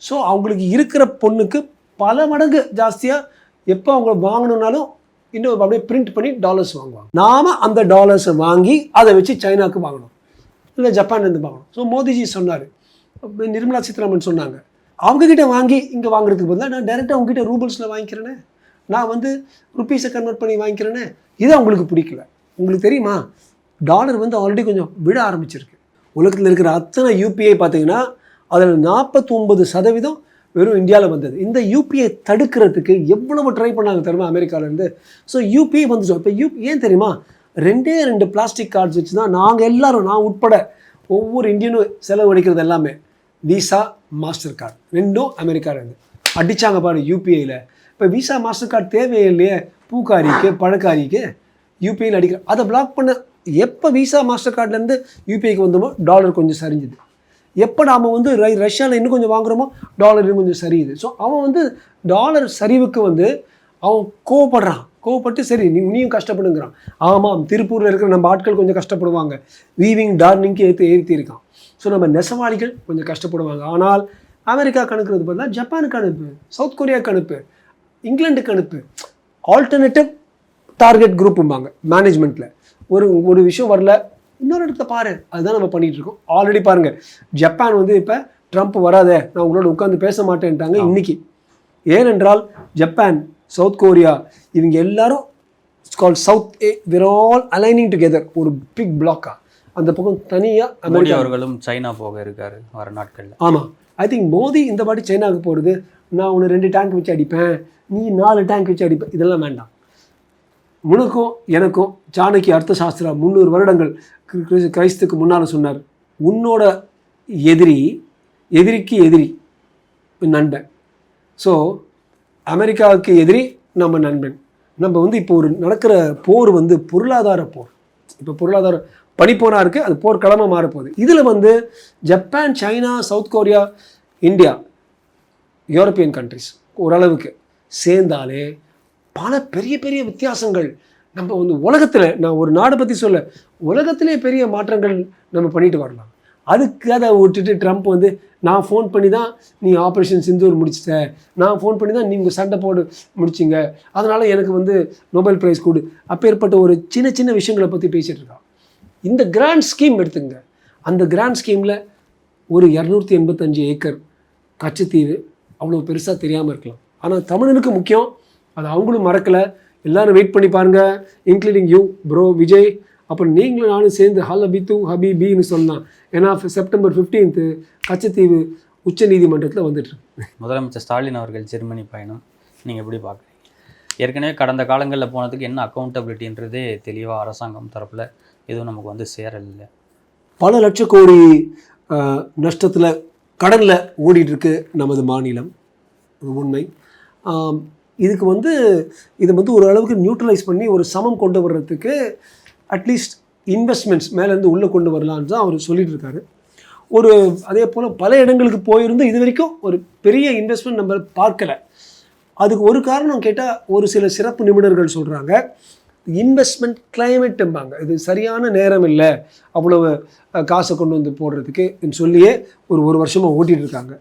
ஸோ அவங்களுக்கு இருக்கிற பொண்ணுக்கு பல மடங்கு ஜாஸ்தியாக எப்போ அவங்க வாங்கணுன்னாலும் இன்னும் அப்படியே பிரிண்ட் பண்ணி டாலர்ஸ் வாங்குவாங்க. நாம் அந்த டாலர்ஸை வாங்கி அதை வச்சு சைனாவுக்கு வாங்கணும், இல்லை ஜப்பான்லேருந்து வாங்கணும். ஸோ மோடிஜி சொன்னார், நிர்மலா சீதாராமன் சொன்னாங்க, அவங்கக்கிட்ட வாங்கி இங்கே வாங்குறதுக்கு பதிலாக நான் டைரெக்டாக அவங்ககிட்ட ரூபல்ஸில் வாங்கிக்கிறேனே, நான் வந்து ருப்பீஸை கன்வெர்ட் பண்ணி வாங்கிக்கிறேனே. இது அவங்களுக்கு பிடிக்கல. உங்களுக்கு தெரியுமா, டாலர் வந்து ஆல்ரெடி கொஞ்சம் விட ஆரம்பிச்சிருக்கு. உலகத்தில் இருக்கிற அத்தனை யூபிஐ பார்த்தீங்கன்னா அதில் 49% வெறும் இந்தியாவில் வந்தது. இந்த யூபிஐ தடுக்கிறதுக்கு எவ்வளவு ட்ரை பண்ணாங்க தெரியுமா அமெரிக்காவிலேருந்து. So UPI வந்துச்சோம். இப்போ ஏன் தெரியுமா, 2 பிளாஸ்டிக் கார்ட்ஸ் வச்சு தான் நாங்கள் எல்லாரும், நான் உட்பட ஒவ்வொரு இந்தியனும் செலவழிக்கிறது எல்லாமே. விசா, மாஸ்டர் கார்டு, 2 அமெரிக்காவிலேருந்து அடித்தாங்க பாரு யூபிஐயில். இப்போ விசா மாஸ்டர் கார்டு தேவையே இல்லையே, பூக்காரிக்கு பழக்காரிக்கு யூபிஐயில் அடிக்கிற. அதை பிளாக் பண்ண எப்போ விசா மாஸ்டர் கார்ட்லேருந்து யூபிஐக்கு வந்தோமோ டாலர் கொஞ்சம் சரிஞ்சுது. எப்போ நாம் வந்து ரஷ்யாவில் இன்னும் கொஞ்சம் வாங்குகிறோமோ டாலர் இன்னும் கொஞ்சம் சரியுது. ஸோ அவன் வந்து டாலர் சரிவுக்கு வந்து அவன் கோவப்பட்டு சரி நீயும் கஷ்டப்படுங்கிறான். ஆமாம், திருப்பூரில் இருக்கிற நம்ம ஆட்கள் கொஞ்சம் கஷ்டப்படுவாங்க, வீவிங் டார்னிங்க்கு ஏற்றி இருக்கான். ஸோ நம்ம நெசவாளிகள் கொஞ்சம் கஷ்டப்படுவாங்க. ஆனால் அமெரிக்காவுக்கு அனுப்புறது பதிலாக ஜப்பானுக்கு அனுப்பு, சவுத் கொரியாவுக்கு அனுப்பு, இங்கிலாந்துக்கு அனுப்பு. ஆல்டர்னேட்டிவ் டார்கெட் குரூப்பும்பாங்க மேனேஜ்மெண்ட்டில். ஒரு விஷயம் வரல, இன்னொரு இடத்துல பாரு, அதுதான் நம்ம பண்ணிகிட்டு இருக்கோம். ஆல்ரெடி பாருங்கள், ஜப்பான் வந்து இப்போ ட்ரம்ப் வராத, நான் உங்களோட உட்காந்து பேச மாட்டேன்ட்டாங்க இன்னைக்கு. ஏனென்றால் ஜப்பான், சவுத் கொரியா, இவங்க எல்லாரும் விர் ஆல் அலைனிங் டுகெதர், ஒரு பிக் பிளாக்கா. அந்த பக்கம் தனியாக அமெரிக்கா அவர்களும் சைனா போக இருக்காரு வர நாட்களில். ஆமாம், ஐ திங்க் மோடி இந்த பாட்டி சைனாவுக்கு போகிறது, நான் உன்னை 2 டேங்க் வச்சு அடிப்பேன், நீ 4 டேங்க் வச்சு அடிப்பேன், இதெல்லாம் வேண்டாம். உனக்கும் எனக்கும் சாணக்கிய அர்த்த சாஸ்திரா 300 வருடங்கள் கிறிஸ்துக்கு முன்னால் சொன்னார், உன்னோட எதிரிக்கு எதிரி நண்பன். ஸோ அமெரிக்காவுக்கு எதிரி நம்ம நண்பன். நம்ம வந்து இப்போ ஒரு நடக்கிற போர் வந்து பொருளாதார போர். இப்போ பொருளாதார பனிப்போராக இருக்குது, அது போர் களமாக மாறப்போகுது. இதில் வந்து Japan, China, south Korea, India, European countries ஓரளவுக்கு சேர்ந்தாலே பல பெரிய பெரிய வித்தியாசங்கள் நம்ம வந்து உலகத்தில், நான் ஒரு நாடை பற்றி சொல்ல, உலகத்திலே பெரிய மாற்றங்கள் நம்ம பண்ணிட்டு வரலாம். அதுக்கு அதை விட்டுட்டு ட்ரம்ப் வந்து நான் ஃபோன் பண்ணி தான் நீ ஆப்ரேஷன் சிந்தூர் முடிச்சிட்ட, நான் ஃபோன் பண்ணி தான் நீங்கள் சண்டை போட்டு முடிச்சிங்க, அதனால் எனக்கு வந்து நோபல் ப்ரைஸ் கொடு, அப்பேற்பட்ட ஒரு சின்ன சின்ன விஷயங்களை பற்றி பேசிகிட்டு இருக்கான். இந்த கிராண்ட் ஸ்கீம் எடுத்துங்க, அந்த கிராண்ட் ஸ்கீமில் ஒரு 285 ஏக்கர் கச்சத்தீவு அவ்வளோ பெருசாக தெரியாமல் இருக்கலாம். ஆனால் தமிழனுக்கு முக்கியம், அது அவங்களும் மறக்கலை. எல்லோரும் வெயிட் பண்ணி பாருங்கள், இன்க்ளூடிங் யூ ப்ரோ விஜய், அப்புறம் நீங்களும் நானும் சேர்ந்து ஹபிபின்னு சொல்லலாம். ஏன்னா செப்டம்பர் 15 கச்சத்தீவு உச்ச நீதிமன்றத்தில் வந்துட்டுருக்கு. முதலமைச்சர் ஸ்டாலின் அவர்கள் ஜெர்மனி பயணம் நீங்கள் எப்படி பார்க்குறீங்க? ஏற்கனவே கடந்த காலங்களில் போனதுக்கு என்ன அக்கௌண்டபிலிட்டின்றதே தெளிவாக அரசாங்கம் தரப்பில் எதுவும் நமக்கு வந்து சேரல. பல லட்சம் கோடி நஷ்டத்தில், கடனில் ஓடிட்டுருக்கு நமது மாநிலம், உண்மை. இதுக்கு வந்து இதை வந்து ஒரு அளவுக்கு நியூட்ரலைஸ் பண்ணி ஒரு சமம் கொண்டு வர்றதுக்கு அட்லீஸ்ட் இன்வெஸ்ட்மெண்ட்ஸ் மேலேருந்து உள்ளே கொண்டு வரலான்னு தான் அவர் சொல்லிட்டு இருக்காரு. அதே போல் பல இடங்களுக்கு போயிருந்து இது வரைக்கும் ஒரு பெரிய இன்வெஸ்ட்மெண்ட் நம்ம பார்க்கலை. அதுக்கு ஒரு காரணம் கேட்டால் ஒரு சில சிறப்பு நிபுணர்கள் சொல்கிறாங்க, இன்வெஸ்ட்மெண்ட் கிளைமேட்டும்பாங்க, இது சரியான நேரம் இல்லை அவ்வளவு காசை கொண்டு வந்து போடுறதுக்கு சொல்லியே ஒரு வருஷமாக ஓட்டிகிட்டு இருக்காங்க.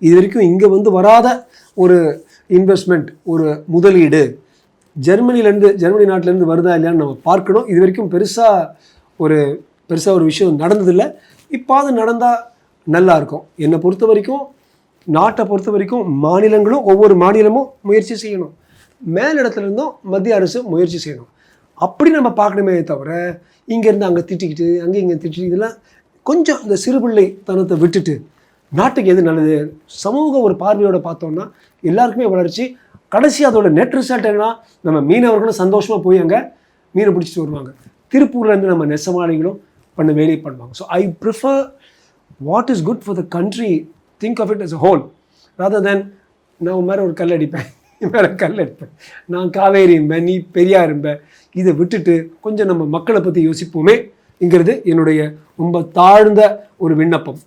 இது வரைக்கும் இங்கே வந்து வராத ஒரு இன்வெஸ்ட்மெண்ட், ஒரு முதலீடு ஜெர்மனி நாட்டிலேருந்து வருதா இல்லையான்னு நம்ம பார்க்கணும். இது வரைக்கும் பெருசாக ஒரு விஷயம் நடந்ததில்லை. இப்போ அது நடந்தால் நல்லாயிருக்கும். என்னை பொறுத்த வரைக்கும், நாட்டை பொறுத்த வரைக்கும் மாநிலங்களும் ஒவ்வொரு மாநிலமும் முயற்சி செய்யணும், மேலிடத்துலேருந்தும் மத்திய அரசு முயற்சி செய்யணும். அப்படி நம்ம பார்க்கணுமே தவிர இங்கேருந்து அங்கே திட்டிக்கிட்டு இங்கே திட்டிக்கிட்டு இதெல்லாம் கொஞ்சம் இந்த சிறுபிள்ளை தனத்தை விட்டுட்டு நாட்டுக்கு எது நல்லது, சமூக ஒரு பார்வையோடு பார்த்தோம்னா எல்லாருக்குமே வளர்ச்சி. கடைசி அதோட நெட் ரிசல்ட் என்னன்னா, நம்ம மீனவர்களும் சந்தோஷமாக போய் அங்கே மீனை பிடிச்சிட்டு வருவாங்க. திருப்பூர்லேருந்து நம்ம நெசமாளிகளும் பண்ண வேலையை பண்ணுவாங்க. So I prefer what is good for the country, think of it as a whole rather than நான் மேலே ஒரு கல் அடிப்பேன், மேலே கல் அடிப்பேன், நான் காவேரி இருப்பேன், நீ பெரியார் இருப்பேன். இதை விட்டுட்டு கொஞ்சம் நம்ம மக்களை பற்றி யோசிப்போமே. என்னுடைய ரொம்ப தாழ்ந்த ஒரு விண்ணப்பம்.